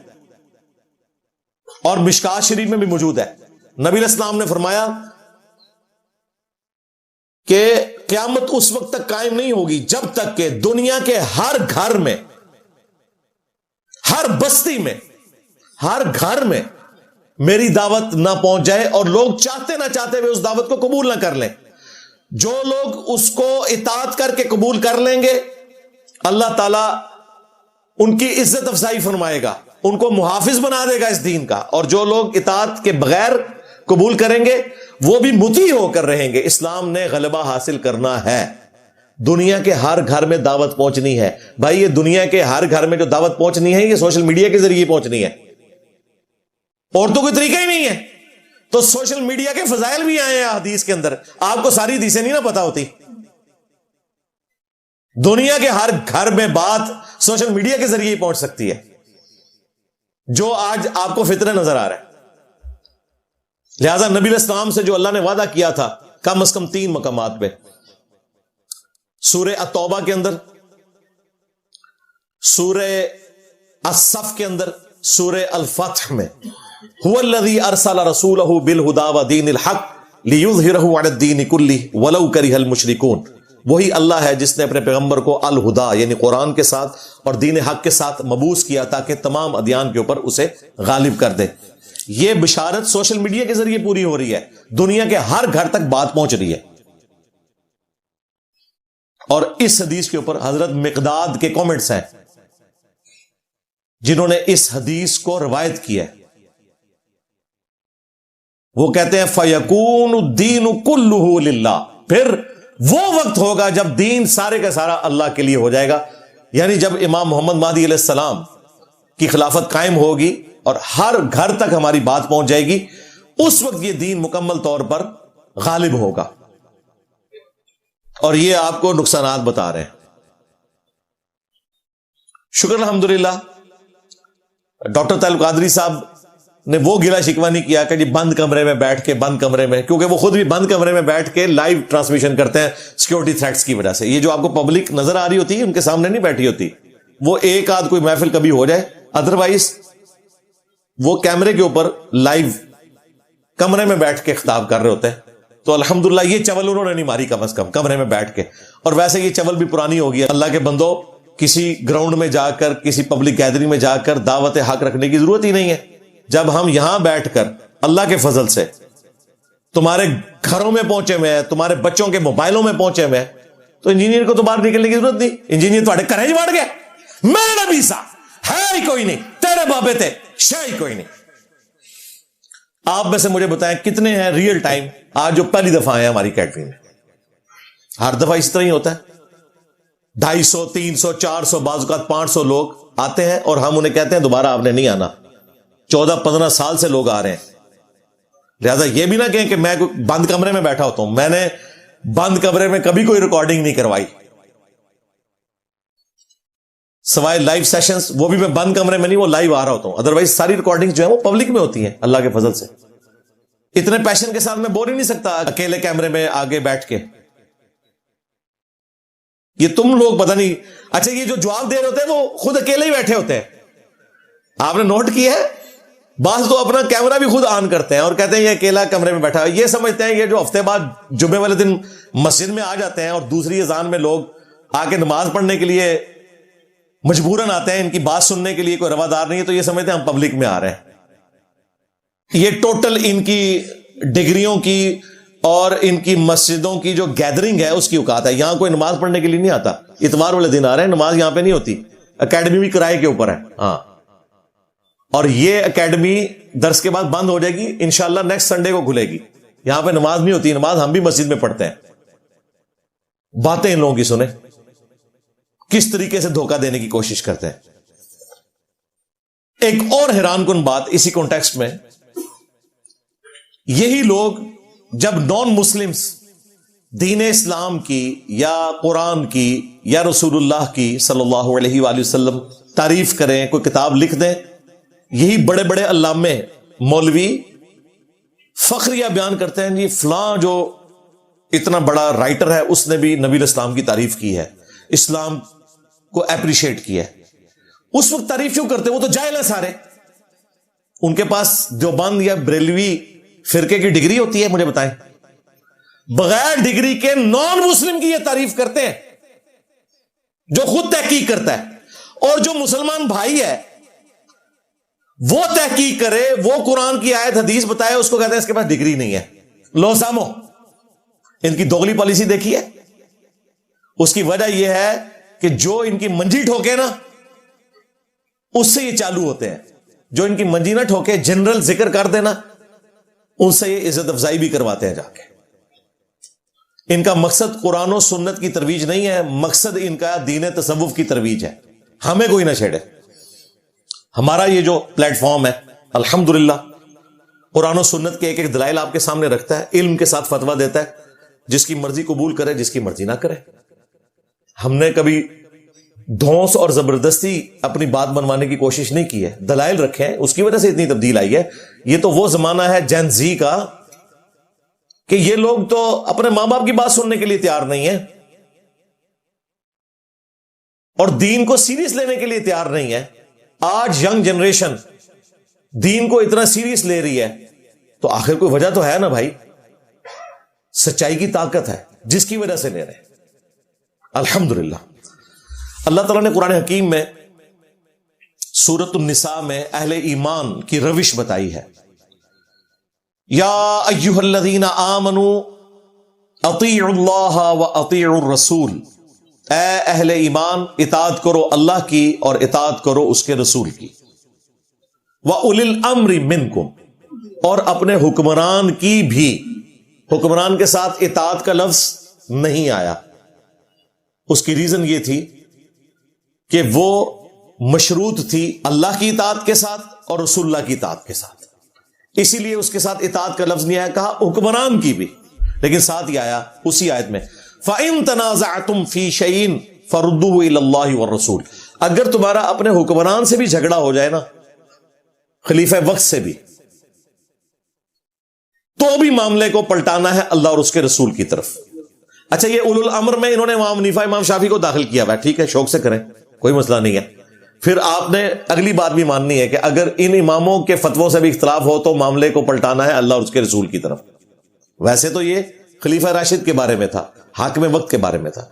اور مشکات شریف میں بھی موجود ہے. نبی علیہ السلام نے فرمایا کہ قیامت اس وقت تک قائم نہیں ہوگی جب تک کہ دنیا کے ہر گھر میں، ہر بستی میں، ہر گھر میں میری دعوت نہ پہنچ جائے اور لوگ چاہتے نہ چاہتے ہوئے اس دعوت کو قبول نہ کر لیں. جو لوگ اس کو اطاعت کر کے قبول کر لیں گے اللہ تعالیٰ ان کی عزت افزائی فرمائے گا، ان کو محافظ بنا دے گا اس دین کا. اور جو لوگ اطاعت کے بغیر قبول کریں گے وہ بھی مطیع ہو کر رہیں گے. اسلام نے غلبہ حاصل کرنا ہے، دنیا کے ہر گھر میں دعوت پہنچنی ہے. بھائی یہ دنیا کے ہر گھر میں جو دعوت پہنچنی ہے یہ سوشل میڈیا کے ذریعے پہنچنی ہے، اور تو کوئی طریقہ ہی نہیں ہے. تو سوشل میڈیا کے فضائل بھی آئے ہیں حدیث کے اندر، آپ کو ساری حدیثیں نہیں نا پتا ہوتی. دنیا کے ہر گھر میں بات سوشل میڈیا کے ذریعے ہی پہنچ سکتی ہے، جو آج آپ کو فتنہ نظر آ رہا ہے. لہذا نبی علیہ السلام سے جو اللہ نے وعدہ کیا تھا کم از کم 3 مقامات پہ، سورہ التوبہ کے اندر، سورہ الصف کے اندر، سورہ الفتح میں، هو الذی ارسل رسولہ بالہدی ودین الحق لیظہرہ علی الدین کلہ ولو کرہ المشرکون. وہی اللہ ہے جس نے اپنے پیغمبر کو الہدا یعنی قرآن کے ساتھ اور دین حق کے ساتھ مبعوث کیا تاکہ تمام ادیان کے اوپر اسے غالب کر دے. یہ بشارت سوشل میڈیا کے ذریعے پوری ہو رہی ہے، دنیا کے ہر گھر تک بات پہنچ رہی ہے. اور اس حدیث کے اوپر حضرت مقداد کے کامنٹس ہیں جنہوں نے اس حدیث کو روایت کیا ہے. وہ کہتے ہیں فَيَكُونُ الدِّينُ كُلُّهُ لِلَّهِ، پھر وہ وقت ہوگا جب دین سارے کا سارا اللہ کے لیے ہو جائے گا. یعنی جب امام محمد مہدی علیہ السلام کی خلافت قائم ہوگی اور ہر گھر تک ہماری بات پہنچ جائے گی، اس وقت یہ دین مکمل طور پر غالب ہوگا. اور یہ آپ کو نقصانات بتا رہے ہیں. شکر الحمدللہ ڈاکٹر طالب قادری صاحب نے وہ گلا شکوہ نہیں کیا کہ جی بند کمرے میں بیٹھ کے، بند کمرے میں، کیونکہ وہ خود بھی بند کمرے میں بیٹھ کے لائیو ٹرانسمیشن کرتے ہیں سیکورٹی تھریٹس کی وجہ سے. یہ جو آپ کو پبلک نظر آ رہی ہوتی ہے ان کے سامنے نہیں بیٹھی ہوتی، وہ ایک آدھ کوئی محفل کبھی ہو جائے، ادروائز وہ کیمرے کے اوپر لائیو کمرے میں بیٹھ کے خطاب کر رہے ہوتے ہیں. تو الحمدللہ یہ چول انہوں نے نہیں ماری کم از کم کمرے میں بیٹھ کے. اور ویسے یہ چول بھی پرانی ہو گئی. اللہ کے بندو، کسی گراؤنڈ میں جا کر، کسی پبلک گیدرنگ میں جا کر دعوت حق رکھنے کی ضرورت ہی نہیں ہے. جب ہم یہاں بیٹھ کر اللہ کے فضل سے تمہارے گھروں میں پہنچے ہوئے ہیں، تمہارے بچوں کے موبائلوں میں پہنچے ہوئے ہیں، تو انجینئر کو تو باہر نکلنے کی ضرورت نہیں. انجینئر تھوڑے کرے ہی بڑھ گئے، میرے نبی سا ہے ہی کوئی نہیں، تیرے بابے تھے شے ہی کوئی نہیں. آپ میں سے مجھے بتائیں کتنے ہیں ریئل ٹائم آج جو پہلی دفعہ آئے ہیں ہماری اکیڈمی میں؟ ہر دفعہ اس طرح ہی ہوتا ہے. 250 300 400 بعض اوقات 500 لوگ آتے ہیں اور ہم انہیں کہتے ہیں دوبارہ آپ نے نہیں آنا. 14-15 سال سے لوگ آ رہے ہیں. لہذا یہ بھی نہ کہیں کہ میں بند کمرے میں بیٹھا ہوتا ہوں. میں نے بند کمرے میں کبھی کوئی ریکارڈنگ نہیں کروائی سوائے لائیو سیشنز، وہ بھی میں بند کمرے میں نہیں، وہ لائیو آ رہا ہوتا ہوں. ادروائز ساری ریکارڈنگ جو ہے وہ پبلک میں ہوتی ہیں اللہ کے فضل سے. اتنے پیشن کے ساتھ میں بول ہی نہیں سکتا اکیلے کیمرے میں آگے بیٹھ کے. یہ تم لوگ پتہ نہیں. اچھا یہ جو جواب دے رہے ہوتے ہیں وہ خود اکیلے ہی بیٹھے ہوتے ہیں. آپ نے نوٹ کیا ہے بعض تو اپنا کیمرہ بھی خود آن کرتے ہیں اور کہتے ہیں یہ اکیلا کمرے میں بیٹھا ہے. یہ سمجھتے ہیں یہ جو ہفتے بعد جمعے والے دن مسجد میں آ جاتے ہیں اور دوسری اذان میں لوگ آ کے نماز پڑھنے کے لیے مجبوراً آتے ہیں, ان کی بات سننے کے لیے کوئی روادار نہیں ہے تو یہ سمجھتے ہیں ہم پبلک میں آ رہے ہیں. یہ ٹوٹل ان کی ڈگریوں کی اور ان کی مسجدوں کی جو گیدرنگ ہے اس کی اوقات ہے. یہاں کوئی نماز پڑھنے کے لیے نہیں آتا, اتوار والے دن آ رہے ہیں, نماز یہاں پہ نہیں ہوتی. اکیڈمی بھی کرائے کے اوپر ہے. ہاں, اور یہ اکیڈمی درس کے بعد بند ہو جائے گی, انشاءاللہ نیکسٹ سنڈے کو کھلے گی. یہاں پہ نماز نہیں ہوتی, نماز ہم بھی مسجد میں پڑھتے ہیں. باتیں ان لوگوں کی سنیں کس طریقے سے دھوکہ دینے کی کوشش کرتے ہیں. ایک اور حیران کن بات اسی کانٹیکسٹ میں, یہی لوگ جب نان مسلمز دین اسلام کی یا قرآن کی یا رسول اللہ کی صلی اللہ علیہ وآلہ وسلم تعریف کریں, کوئی کتاب لکھ دیں, یہی بڑے بڑے علامے مولوی فخریہ بیان کرتے ہیں جی فلاں جو اتنا بڑا رائٹر ہے اس نے بھی نبی الاسلام کی تعریف کی ہے, اسلام کو اپریشیٹ کیا ہے. اس وقت تعریف کیوں کرتے, وہ تو جاہل ہیں سارے. ان کے پاس دیوبند یا بریلوی فرقے کی ڈگری ہوتی ہے؟ مجھے بتائیں. بغیر ڈگری کے نان مسلم کی یہ تعریف کرتے ہیں جو خود تحقیق کرتا ہے, اور جو مسلمان بھائی ہے وہ تحقیق کرے, وہ قرآن کی آیت حدیث بتائے, اس کو کہتے ہیں اس کے پاس ڈگری نہیں ہے. لو سامو, ان کی دوغلی پالیسی دیکھی ہے. اس کی وجہ یہ ہے کہ جو ان کی منجی ٹھوکے نا اس سے یہ چالو ہوتے ہیں, جو ان کی منجی نہ ٹھوکے جنرل ذکر کر دینا ان سے یہ عزت افزائی بھی کرواتے ہیں جا کے. ان کا مقصد قرآن و سنت کی ترویج نہیں ہے, مقصد ان کا دین تصوف کی ترویج ہے. ہمیں کوئی نہ چھیڑے. ہمارا یہ جو پلیٹ فارم ہے الحمدللہ قرآن و سنت کے ایک ایک دلائل آپ کے سامنے رکھتا ہے, علم کے ساتھ فتویٰ دیتا ہے, جس کی مرضی قبول کرے, جس کی مرضی نہ کرے. ہم نے کبھی دھونس اور زبردستی اپنی بات بنوانے کی کوشش نہیں کی ہے, دلائل رکھے ہیں, اس کی وجہ سے اتنی تبدیل آئی ہے. یہ تو وہ زمانہ ہے جین زی کا کہ یہ لوگ تو اپنے ماں باپ کی بات سننے کے لیے تیار نہیں ہے اور دین کو سیریس لینے کے لیے تیار نہیں ہے. آج ینگ جنریشن دین کو اتنا سیریس لے رہی ہے تو آخر کوئی وجہ تو ہے نا بھائی, سچائی کی طاقت ہے جس کی وجہ سے لے رہے ہیں. الحمدللہ اللہ تعالیٰ نے قرآن حکیم میں سورۃ النساء میں اہل ایمان کی روش بتائی ہے. یا ایھا الذین آمنوا اطیعوا اللہ واطیعوا الرسول, اے اہل ایمان اطاعت کرو اللہ کی اور اطاعت کرو اس کے رسول کی. وَأُولِي الْأَمْرِ مِنْكُمْ, اور اپنے حکمران کی بھی. حکمران کے ساتھ اطاعت کا لفظ نہیں آیا. اس کی ریزن یہ تھی کہ وہ مشروط تھی اللہ کی اطاعت کے ساتھ اور رسول اللہ کی اطاعت کے ساتھ, اسی لیے اس کے ساتھ اطاعت کا لفظ نہیں آیا, کہا حکمران کی بھی. لیکن ساتھ یہ آیا اسی آیت میں فَإِن تَنَازَعْتُمْ فِي شَيْءٍ فَرُدُّوهُ إِلَى اللَّهِ وَالرَّسُولِ, اگر تمہارا اپنے حکمران سے بھی جھگڑا ہو جائے نا, خلیفہ وقت سے بھی, تو بھی معاملے کو پلٹانا ہے اللہ اور اس کے رسول کی طرف. اچھا یہ اولو الامر میں انہوں نے امام حنیفہ امام شافعی کو داخل کیا ہوا ہے, ٹھیک ہے شوق سے کریں, کوئی مسئلہ نہیں ہے. پھر آپ نے اگلی بات بھی ماننی ہے کہ اگر ان اماموں کے فتووں سے بھی اختلاف ہو تو معاملے کو پلٹانا ہے اللہ اور اس کے رسول کی طرف. ویسے تو یہ خلیفہ راشد کے بارے میں تھا, حاکم وقت کے بارے میں تھا,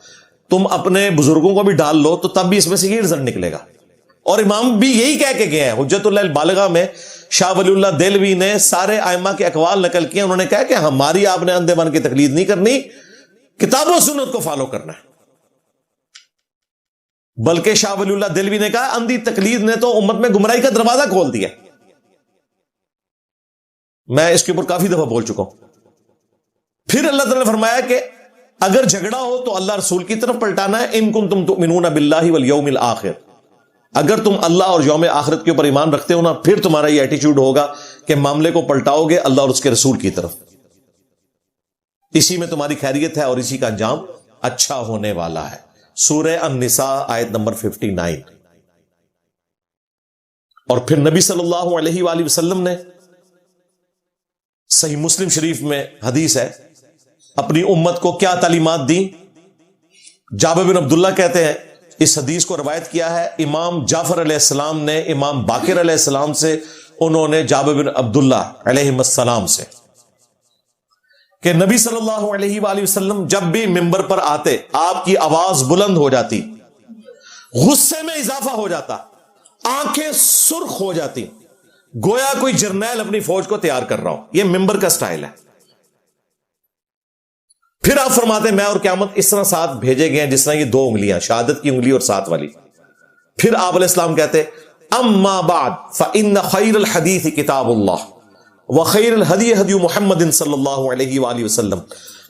تم اپنے بزرگوں کو بھی ڈال لو تو تب بھی اس میں سے یہ رزلٹ نکلے گا. اور امام بھی یہی کہہ کے گئے ہیں, حجت اللہ البالغہ میں شاہ ولی اللہ دہلوی نے سارے ائمہ کے اقوال نقل کیے, انہوں نے کہا کہ ہماری آپ نے اندھے بن کی تقلید نہیں کرنی, کتاب و سنت کو فالو کرنا ہے. بلکہ شاہ ولی اللہ دہلوی نے کہا اندھی تقلید نے تو امت میں گمراہی کا دروازہ کھول دیا. میں اس کے اوپر کافی دفعہ بول چکا ہوں. پھر اللہ تعالیٰ نے فرمایا کہ اگر جھگڑا ہو تو اللہ رسول کی طرف پلٹانا ہے. ان کنتم تؤمنون باللہ والیوم الآخر, اگر تم اللہ اور یوم آخرت کے اوپر ایمان رکھتے ہو نا, پھر تمہارا یہ ایٹیچیوڈ ہوگا کہ معاملے کو پلٹاؤ گے اللہ اور اس کے رسول کی طرف. اسی میں تمہاری خیریت ہے اور اسی کا انجام اچھا ہونے والا ہے. سورہ النساء آیت نمبر 59. اور پھر نبی صلی اللہ علیہ وآلہ وسلم نے صحیح مسلم شریف میں حدیث ہے, اپنی امت کو کیا تعلیمات دی. جابر بن عبداللہ کہتے ہیں, اس حدیث کو روایت کیا ہے امام جعفر علیہ السلام نے امام باقر علیہ السلام سے, انہوں نے جابر بن عبداللہ علیہ السلام سے, کہ نبی صلی اللہ علیہ وآلہ وسلم جب بھی منبر پر آتے آپ کی آواز بلند ہو جاتی, غصے میں اضافہ ہو جاتا، آنکھیں سرخ ہو جاتی، گویا کوئی جرنیل اپنی فوج کو تیار کر رہا ہو. یہ ممبر کا سٹائل ہے. پھر آپ فرماتے ہیں میں اور قیامت اس طرح ساتھ بھیجے گئے ہیں جس طرح یہ 2 انگلیاں، شہادت کی انگلی اور ساتھ والی. پھر آپ علیہ السلام کہتے اما بعد فإن خیر الحدیث کتاب اللہ وخیر الہدی ہدی محمد صلی اللہ علیہ وآلہ وسلم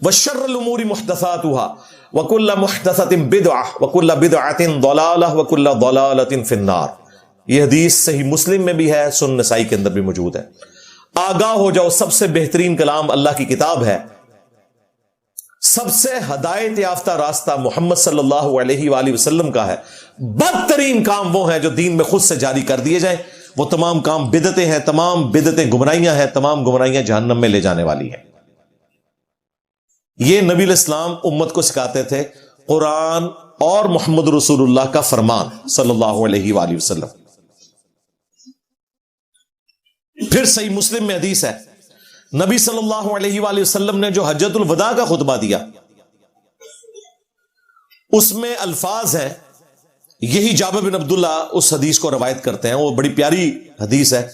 وشر الامور محدثاتها وکل محدثۃ بدعہ وکل بدعۃ ضلالہ وکل ضلالۃ فی النار. یہ حدیث صحیح مسلم میں بھی ہے، سنن نسائی کے اندر بھی موجود ہے. آگاہ ہو جاؤ، سب سے بہترین کلام اللہ کی کتاب ہے، سب سے ہدایت یافتہ راستہ محمد صلی اللہ علیہ وآلہ وسلم کا ہے. بدترین کام وہ ہیں جو دین میں خود سے جاری کر دیے جائیں، وہ تمام کام بدعتیں ہیں، تمام بدعتیں گمراہیاں ہیں، تمام گمراہیاں جہنم میں لے جانے والی ہیں. یہ نبی علیہ السلام امت کو سکھاتے تھے، قرآن اور محمد رسول اللہ کا فرمان صلی اللہ علیہ وآلہ وسلم. پھر صحیح مسلم میں حدیث ہے، نبی صلی اللہ علیہ وآلہ وسلم نے جو حجۃ الوداع کا خطبہ دیا اس میں الفاظ ہیں، یہی جابر بن عبداللہ اس حدیث کو روایت کرتے ہیں، وہ بڑی پیاری حدیث ہے،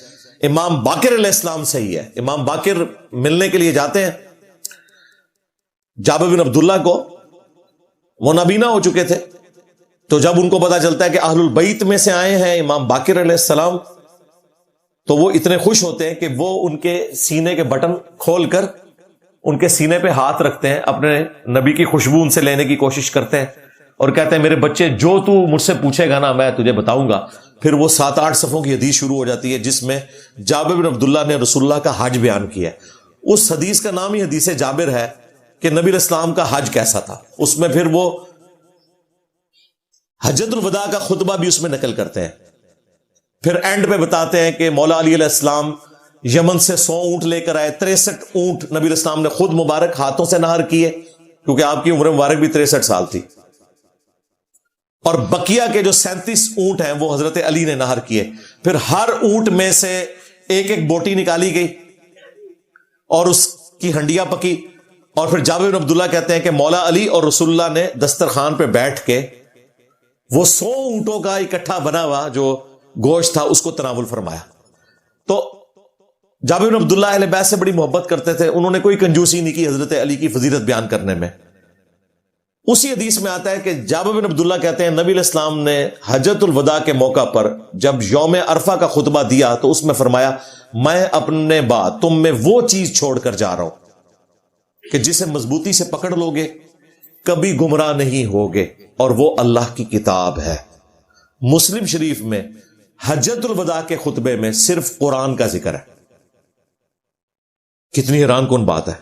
امام باقر علیہ السلام سے ہی ہے. امام باقر ملنے کے لیے جاتے ہیں جابر بن عبداللہ کو، وہ نابینا ہو چکے تھے، تو جب ان کو پتا چلتا ہے کہ اہل البیت میں سے آئے ہیں امام باقر علیہ السلام، تو وہ اتنے خوش ہوتے ہیں کہ وہ ان کے سینے کے بٹن کھول کر ان کے سینے پہ ہاتھ رکھتے ہیں، اپنے نبی کی خوشبو ان سے لینے کی کوشش کرتے ہیں اور کہتے ہیں میرے بچے جو تو مجھ سے پوچھے گا نا میں تجھے بتاؤں گا. پھر وہ 7-8 صفوں کی حدیث شروع ہو جاتی ہے جس میں جابر بن عبداللہ نے رسول اللہ کا حج بیان کیا ہے. اس حدیث کا نام ہی حدیث جابر ہے کہ نبی علیہ السلام کا حج کیسا تھا. اس میں پھر وہ حجۃ الوداع کا خطبہ بھی اس میں نقل کرتے ہیں. پھر اینڈ پہ بتاتے ہیں کہ مولا علی علیہ السلام یمن سے 100 اونٹ لے کر آئے، 63 اونٹ نبی علیہ السلام نے خود مبارک ہاتھوں سے نہر کیے، کیونکہ آپ کی عمر مبارک بھی 63 سال تھی، اور بقیہ کے جو 37 اونٹ ہیں وہ حضرت علی نے نہر کیے. پھر ہر اونٹ میں سے ایک ایک بوٹی نکالی گئی اور اس کی ہنڈیاں پکی، اور پھر جابر بن عبداللہ کہتے ہیں کہ مولا علی اور رسول اللہ نے دسترخوان پہ بیٹھ کے وہ 100 اونٹوں کا اکٹھا بنا ہوا جو گوشت تھا اس کو تناول فرمایا. تو جابر بن عبداللہ اہل بیت سے بڑی محبت کرتے تھے، انہوں نے کوئی کنجوسی نہیں کی حضرت علی کی فضیلت بیان کرنے میں. اسی حدیث میں آتا ہے کہ جابر بن عبداللہ کہتے ہیں نبی علیہ السلام نے حجۃ الوداع کے موقع پر جب یوم عرفہ کا خطبہ دیا تو اس میں فرمایا میں اپنے بعد تم میں وہ چیز چھوڑ کر جا رہا ہوں کہ جسے مضبوطی سے پکڑ لو گے کبھی گمراہ نہیں ہوگے، اور وہ اللہ کی کتاب ہے. مسلم شریف میں حجۃ الوداع کے خطبے میں صرف قرآن کا ذکر ہے. کتنی حیران کن بات ہے،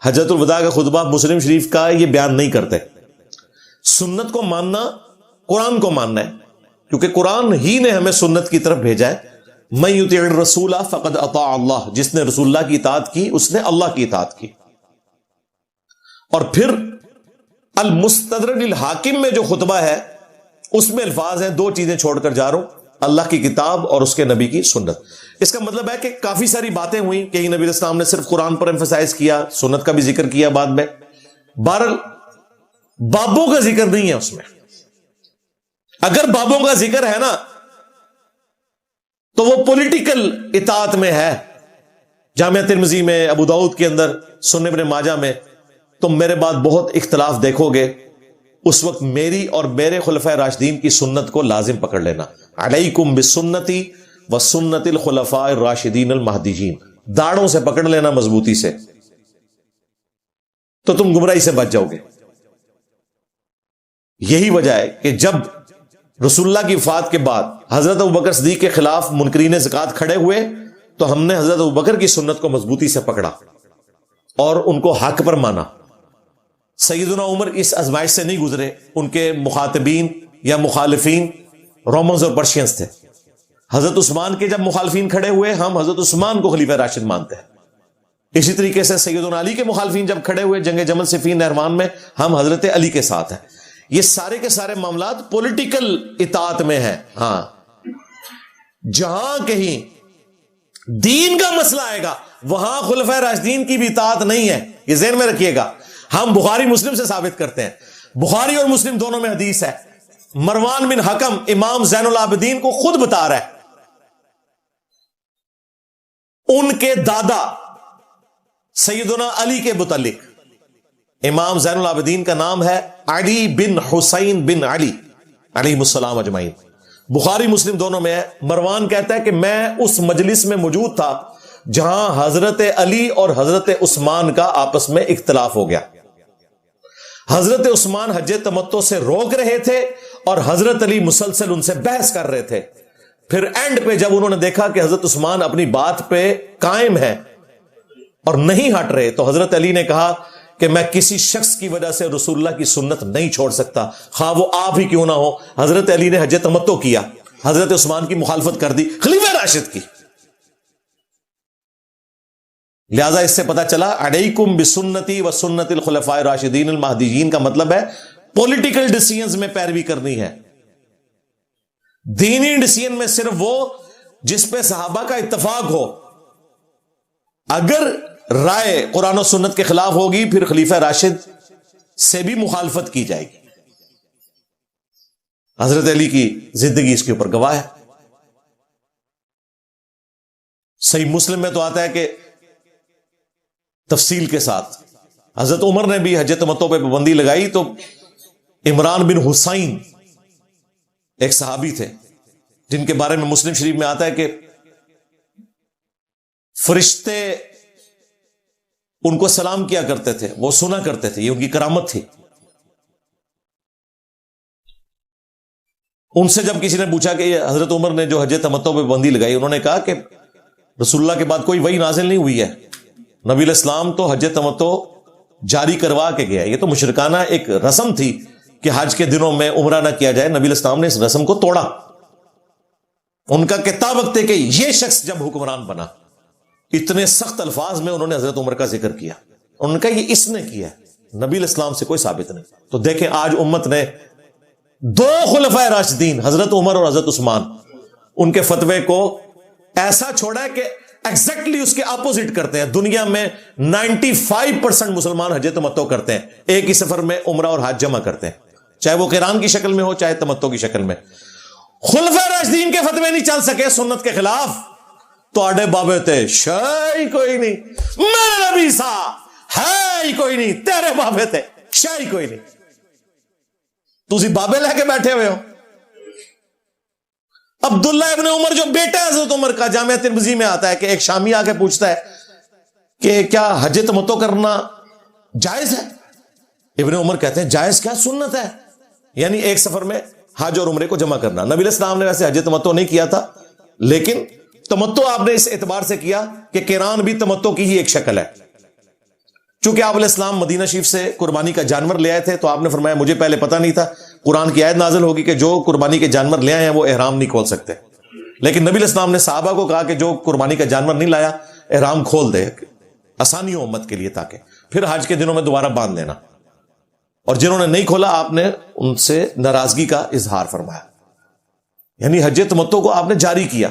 حجۃ الوداع کا خطبہ مسلم شریف کا یہ بیان نہیں کرتے. سنت کو ماننا قرآن کو ماننا ہے، کیونکہ قرآن ہی نے ہمیں سنت کی طرف بھیجا ہے. من یطع الرسول فقد اطاع اللہ، جس نے رسول اللہ کی اطاعت کی اس نے اللہ کی اطاعت کی. اور پھر المستدرک الحاکم میں جو خطبہ ہے اس میں الفاظ ہیں 2 چیزیں چھوڑ کر جا رہا ہوں، اللہ کی کتاب اور اس کے نبی کی سنت. اس کا مطلب ہے کہ کافی ساری باتیں ہوئیں کہ نبی علیہ السلام نے صرف قرآن پر ایمفسائز کیا، سنت کا بھی ذکر کیا بعد میں. بہرحال بابوں کا ذکر نہیں ہے اس میں. اگر بابوں کا ذکر ہے نا تو وہ پولیٹیکل اطاعت میں ہے. جامعہ ترمذی میں، ابو داؤد کے اندر، سنن ابن ماجہ میں تم میرے بعد بہت اختلاف دیکھو گے، اس وقت میری اور میرے خلفائے راشدین کی سنت کو لازم پکڑ لینا. علیکم بسنتی وسنت الخلفاء الراشدین المہدیین، داڑوں سے پکڑ لینا مضبوطی سے، تو تم گمراہی سے بچ جاؤ گے. یہی وجہ ہے کہ جب رسول اللہ کی وفات کے بعد حضرت ابوبکر صدیق کے خلاف منکرین زکات کھڑے ہوئے تو ہم نے حضرت ابوبکر کی سنت کو مضبوطی سے پکڑا اور ان کو حق پر مانا. سیدنا عمر اس آزمائش سے نہیں گزرے، ان کے مخاطبین یا مخالفین رومنز اور پرشینز تھے. حضرت عثمان کے جب مخالفین کھڑے ہوئے ہم حضرت عثمان کو خلیفہ راشد مانتے ہیں. اسی طریقے سے سیدنا علی کے مخالفین جب کھڑے ہوئے جنگ جمل صفین نہروان میں ہم حضرت علی کے ساتھ ہیں. یہ سارے کے سارے معاملات پولیٹیکل اطاعت میں ہیں. ہاں جہاں کہیں دین کا مسئلہ آئے گا وہاں خلفائے راشدین کی بھی اطاعت نہیں ہے، یہ ذہن میں رکھیے گا. ہم بخاری مسلم سے ثابت کرتے ہیں، بخاری اور مسلم دونوں میں حدیث ہے مروان بن حکم امام زین العابدین کو خود بتا رہا ہے ان کے دادا سیدنا علی کے متعلق. امام زین العابدین کا نام ہے علی بن حسین بن علی علیہ السلام اجمعین. بخاری مسلم دونوں میں ہے. مروان کہتا ہے کہ میں اس مجلس میں موجود تھا جہاں حضرت علی اور حضرت عثمان کا آپس میں اختلاف ہو گیا. حضرت عثمان حج تمتع سے روک رہے تھے اور حضرت علی مسلسل ان سے بحث کر رہے تھے. پھر اینڈ پہ جب انہوں نے دیکھا کہ حضرت عثمان اپنی بات پہ قائم ہے اور نہیں ہٹ رہے تو حضرت علی نے کہا کہ میں کسی شخص کی وجہ سے رسول اللہ کی سنت نہیں چھوڑ سکتا, خواہ وہ آپ ہی کیوں نہ ہو. حضرت علی نے حج تمتع کیا, حضرت عثمان کی مخالفت کر دی, خلیفہ راشد کی. لہذا اس سے پتا چلا علیکم بسنتی و سنت الخلفاء الراشدین المہدیین کا مطلب ہے پولیٹیکل ڈیسیژنز میں پیروی کرنی ہے. دینی ڈیسیژن میں صرف وہ جس پہ صحابہ کا اتفاق ہو. اگر رائے قرآن و سنت کے خلاف ہوگی پھر خلیفہ راشد سے بھی مخالفت کی جائے گی. حضرت علی کی زندگی اس کے اوپر گواہ ہے. صحیح مسلم میں تو آتا ہے کہ تفصیل کے ساتھ حضرت عمر نے بھی حج تمتع پہ پابندی لگائی تو عمران بن حسین ایک صحابی تھے جن کے بارے میں مسلم شریف میں آتا ہے کہ فرشتے ان کو سلام کیا کرتے تھے, وہ سنا کرتے تھے, یہ ان کی کرامت تھی. ان سے جب کسی نے پوچھا کہ حضرت عمر نے جو حج تمتع پہ پابندی لگائی, انہوں نے کہا کہ رسول اللہ کے بعد کوئی وحی نازل نہیں ہوئی ہے, نبی الاسلام تو حج تمتع جاری کروا کے گیا. یہ تو مشرکانہ ایک رسم تھی کہ حج کے دنوں میں عمرہ نہ کیا جائے. نبی الاسلام نے اس رسم کو توڑا. ان کا کتاب وقت ہے کہ یہ شخص جب حکمران بنا اتنے سخت الفاظ میں انہوں نے حضرت عمر کا ذکر کیا. انہوں نے کہا یہ اس نے کیا ہے, نبی الاسلام سے کوئی ثابت نہیں. تو دیکھیں آج امت نے دو خلفائے راشدین حضرت عمر اور حضرت عثمان ان کے فتوے کو ایسا چھوڑا ہے کہ ایگزیکٹلی اس کے اپوزٹ کرتے ہیں. دنیا میں 95% مسلمان حج تمتع کرتے ہیں, ایک ہی سفر میں عمرہ اور حج جمع کرتے ہیں, چاہے وہ قران کی شکل میں ہو چاہے تمتع کی شکل میں. خلفائے راشدین کے فتوے نہیں چل سکے سنت کے خلاف تو آڈے بابے تھے شاہی کوئی نہیں, میرے نبی سا ہے ہی کوئی نہیں, تیرے بابے تھے شاہی کوئی نہیں. تسی بابے لے کے بیٹھے ہوئے ہو. عبداللہ ابن عمر جو بیٹا ہے حضرت عمر کا, جامعہ ترمذی میں آتا ہے کہ ایک شامی آ کے پوچھتا ہے کہ کیا حج تمتع کرنا جائز ہے؟ ابن عمر کہتے ہیں جائز کیا, سنت ہے, یعنی ایک سفر میں حج اور عمرے کو جمع کرنا. نبی علیہ السلام نے ویسے حج تمتع نہیں کیا تھا, لیکن تمتع آپ نے اس اعتبار سے کیا کہ قران بھی تمتع کی ہی ایک شکل ہے. چونکہ آپ علیہ السلام مدینہ شریف سے قربانی کا جانور لے آئے تھے تو آپ نے فرمایا مجھے پہلے پتہ نہیں تھا, قرآن کی آیت نازل ہوگی کہ جو قربانی کے جانور لے آئے ہیں وہ احرام نہیں کھول سکتے. لیکن نبی علیہ السلام نے صحابہ کو کہا کہ جو قربانی کا جانور نہیں لایا احرام کھول دے, آسانی ہو امت کے لیے, تاکہ پھر حج کے دنوں میں دوبارہ باندھ لینا. اور جنہوں نے نہیں کھولا آپ نے ان سے ناراضگی کا اظہار فرمایا, یعنی حج تمتع کو آپ نے جاری کیا.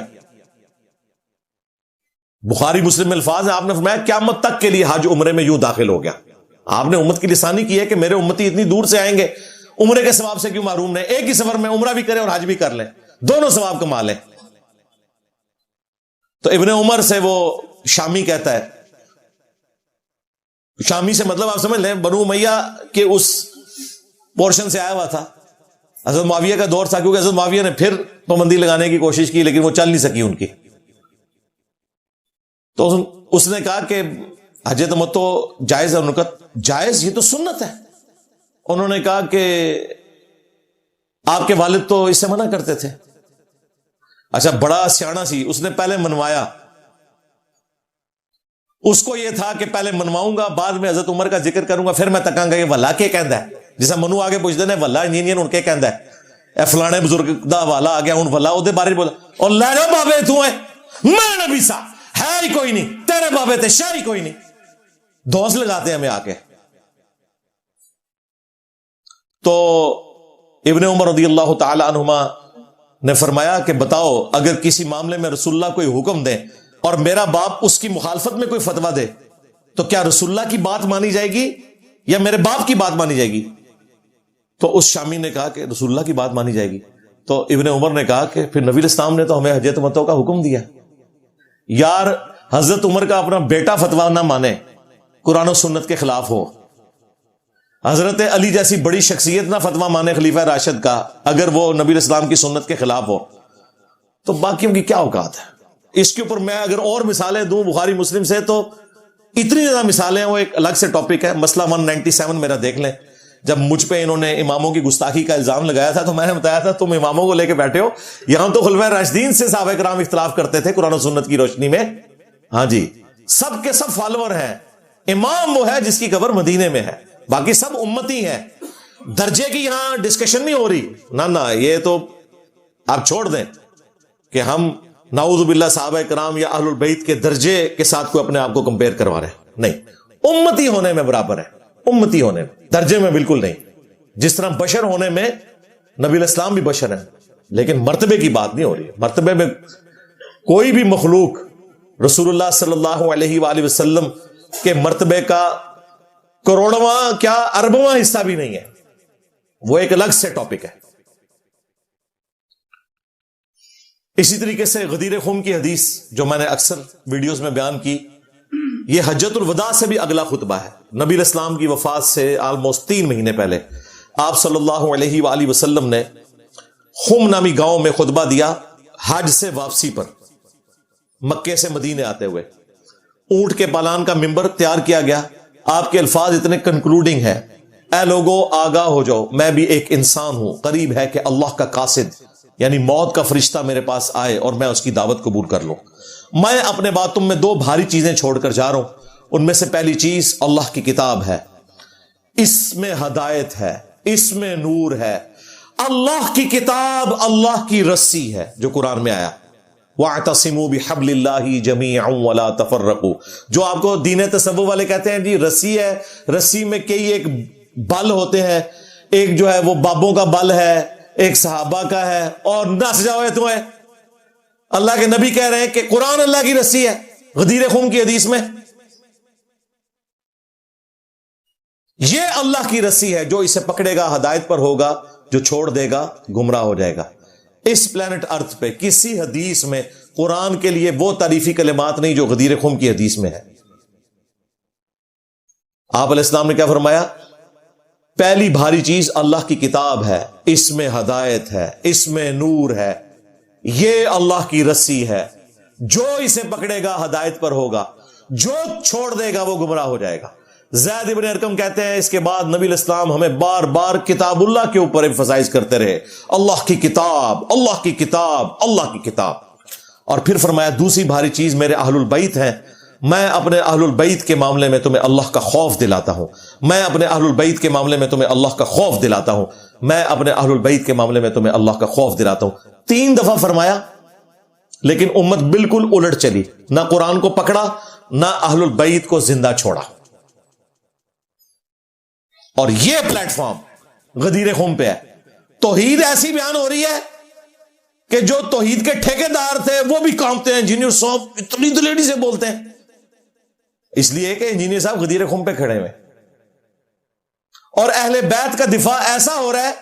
بخاری مسلم میں الفاظ ہیں, آپ نے فرمایا قیامت تک کے لیے حج عمرے میں یوں داخل ہو گیا. آپ نے امت کی لسانی کی ہے کہ میرے امتی اتنی دور سے آئیں گے, عمرے کے ثواب سے کیوں محروم رہیں, ایک ہی سفر میں عمرہ بھی کریں اور حج بھی کر لیں, دونوں ثواب کما لیں. تو ابن عمر سے وہ شامی کہتا ہے, شامی سے مطلب آپ سمجھ لیں بنو امیہ کے اس پورشن سے آیا ہوا تھا. حضرت معاویہ کا دور تھا, کیونکہ حضرت معاویہ نے پھر پابندی لگانے کی کوشش کی لیکن وہ چل نہیں سکی ان کی. تو اس نے کہا کہ حج تمتع جائز ہے, انہوں نے کہا جائز, یہ تو سنت ہے. انہوں نے کہا کہ آپ کے والد تو اس سے منع کرتے تھے. اچھا, بڑا سیانا سی, اس نے پہلے منوایا. اس کو یہ تھا کہ پہلے منواؤں گا بعد میں حضرت عمر کا ذکر کروں گا, پھر میں تکاں گا یہ ولا کے کہندا ہے, جیسا منو آگے پوچھتے ہیں ولا انجینئر ان کے کہندا ہے, اے فلانے بزرگ دا والا آ گیا ہوں ولا وہ بارے بولا, اور لے جاؤ بابے تو ہے میں نبی سا ہے ہی کوئی نہیں, تیرے بابے تھے شاہ ہی کوئی نہیں. دوست لگاتے ہیں ہمیں آ کے. تو ابن عمر رضی اللہ تعالی عنہما نے فرمایا کہ بتاؤ اگر کسی معاملے میں رسول اللہ کوئی حکم دے اور میرا باپ اس کی مخالفت میں کوئی فتویٰ دے تو کیا رسول اللہ کی بات مانی جائے گی یا میرے باپ کی بات مانی جائے گی؟ تو اس شامی نے کہا کہ رسول اللہ کی بات مانی جائے گی. تو ابن عمر نے کہا کہ پھر نبی الاسلام نے تو ہمیں حج تمتع کا حکم دیا. یار حضرت عمر کا اپنا بیٹا فتویٰ نہ مانے, قرآن و سنت کے خلاف ہو, حضرت علی جیسی بڑی شخصیت نہ فتویٰ مانے خلیفہ راشد کا اگر وہ نبی الاسلام کی سنت کے خلاف ہو, تو باقیوں کی کیا اوقات ہے. اس کے اوپر میں اگر اور مثالیں دوں بخاری مسلم سے تو اتنی زیادہ مثالیں ہیں, وہ ایک الگ سے ٹاپک ہے. مسئلہ 197 میرا دیکھ لیں. جب مجھ پہ انہوں نے اماموں کی گستاخی کا الزام لگایا تھا تو میں نے بتایا تھا تم اماموں کو لے کے بیٹھے ہو, یہاں تو خلفائے راشدین سے صحابہ کرام اختلاف کرتے تھے قرآن و سنت کی روشنی میں. ہاں جی, سب کے سب فالوور ہیں, امام وہ ہے جس کی قبر مدینے میں ہے, باقی سب امتی ہیں. درجے کی یہاں ڈسکشن نہیں ہو رہی, نہ یہ تو آپ چھوڑ دیں کہ ہم نعوذ باللہ صحابہ کرام یا اہل البیت کے درجے کے ساتھ کوئی اپنے آپ کو کمپیئر کروا رہے ہیں. نہیں, امتی ہونے میں برابر ہے, امتی ہونے میں, درجے میں بالکل نہیں. جس طرح بشر ہونے میں نبی الاسلام بھی بشر ہیں, لیکن مرتبے کی بات نہیں ہو رہی ہے. مرتبے میں کوئی بھی مخلوق رسول اللہ صلی اللہ علیہ وآلہ وسلم کے مرتبے کا کروڑواں کیا اربواں حصہ بھی نہیں ہے. وہ ایک الگ سے ٹاپک ہے. اسی طریقے سے غدیر خم کی حدیث جو میں نے اکثر ویڈیوز میں بیان کی, یہ حجۃ الوداع سے بھی اگلا خطبہ ہے. نبی الاسلام کی وفات سے آلموسٹ 3 مہینے پہلے آپ صلی اللہ علیہ وآلہ وسلم نے خم نامی گاؤں میں خطبہ دیا حج سے واپسی پر, مکے سے مدینے آتے ہوئے. اونٹ کے پالان کا ممبر تیار کیا گیا. آپ کے الفاظ اتنے کنکلوڈنگ ہیں, اے لوگو آگاہ ہو جاؤ, میں بھی ایک انسان ہوں, قریب ہے کہ اللہ کا قاصد یعنی موت کا فرشتہ میرے پاس آئے اور میں اس کی دعوت قبول کر لوں. میں اپنے بعد تم میں 2 بھاری چیزیں چھوڑ کر جا رہا ہوں. ان میں سے پہلی چیز اللہ کی کتاب ہے, اس میں ہدایت ہے, اس میں نور ہے. اللہ کی کتاب اللہ کی رسی ہے جو قرآن میں آیا, وَاعْتَصِمُوا بِحَبْلِ اللَّهِ جَمِيعًا وَلَا تَفَرَّقُوا. جو آپ کو دین تصوف والے کہتے ہیں جی رسی ہے, رسی میں کئی ایک بل ہوتے ہیں, ایک جو ہے وہ بابوں کا بل ہے, ایک صحابہ کا ہے, اور نس جاؤ تمہیں. اللہ کے نبی کہہ رہے ہیں کہ قرآن اللہ کی رسی ہے. غدیر خم کی حدیث میں یہ اللہ کی رسی ہے, جو اسے پکڑے گا ہدایت پر ہوگا, جو چھوڑ دے گا گمراہ ہو جائے گا. اس پلانٹ ارتھ پہ کسی حدیث میں قرآن کے لیے وہ تعریفی کلمات نہیں جو غدیر خم کی حدیث میں ہے. آپ علیہ السلام نے کیا فرمایا؟ پہلی بھاری چیز اللہ کی کتاب ہے, اس میں ہدایت ہے, اس میں نور ہے, یہ اللہ کی رسی ہے, جو اسے پکڑے گا ہدایت پر ہوگا, جو چھوڑ دے گا وہ گمراہ ہو جائے گا. زید ابن ارقم کہتے ہیں اس کے بعد نبی الاسلام ہمیں بار بار کتاب اللہ کے اوپر ایمفسائز کرتے رہے, اللہ کی کتاب, اللہ کی کتاب, اللہ کی کتاب. اور پھر فرمایا دوسری بھاری چیز میرے اہل البیت ہیں, میں اپنے اہل البیت کے معاملے میں تمہیں اللہ کا خوف دلاتا ہوں, میں اپنے اہل البیت کے معاملے میں تمہیں اللہ کا خوف دلاتا ہوں, میں اپنے اہل البیت کے معاملے میں تمہیں اللہ کا خوف دلاتا ہوں. 3 دفعہ فرمایا, لیکن امت بالکل الٹ چلی, نہ قرآن کو پکڑا نہ اہل البیت کو زندہ چھوڑا. اور یہ پلیٹ فارم غدیر خم پہ ہے. توحید ایسی بیان ہو رہی ہے کہ جو توحید کے ٹھیکیدار تھے وہ بھی کانپتے ہیں. انجینئر صاحب اتنی دلیری سے بولتے ہیں, اس لیے کہ انجینئر صاحب غدیر خم پہ کھڑے ہوئے. اور اہل بیت کا دفاع ایسا ہو رہا ہے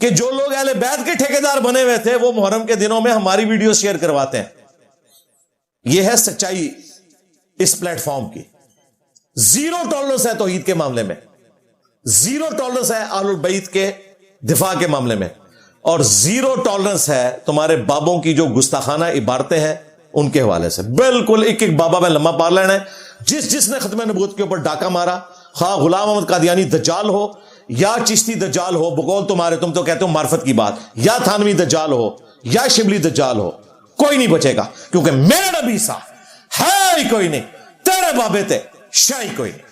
کہ جو لوگ اہل بیت کے ٹھیکیدار بنے ہوئے تھے وہ محرم کے دنوں میں ہماری ویڈیو شیئر کرواتے ہیں. یہ ہے سچائی اس پلیٹ فارم کی. 0 ٹالرنس ہے توحید کے معاملے میں, 0 ٹالرنس ہے اہل البیت کے دفاع کے معاملے میں, اور 0 ٹالرنس ہے تمہارے بابوں کی جو گستاخانہ عبارتیں ہیں ان کے حوالے سے. بالکل ایک ایک بابا میں لمحہ پار لینا ہے. جس نے ختم نبوت کے اوپر ڈاکہ مارا, خواہ غلام احمد قادیانی دجال ہو یا چشتی دجال ہو, بقول تمہارے, تم تو کہتے ہو معرفت کی بات, یا تھانوی دجال ہو یا شبلی دجال ہو, کوئی نہیں بچے گا, کیونکہ میرا نبی سا ہے ہی کوئی نہیں, تیرے بابے تھے شاہی کوئی نہیں.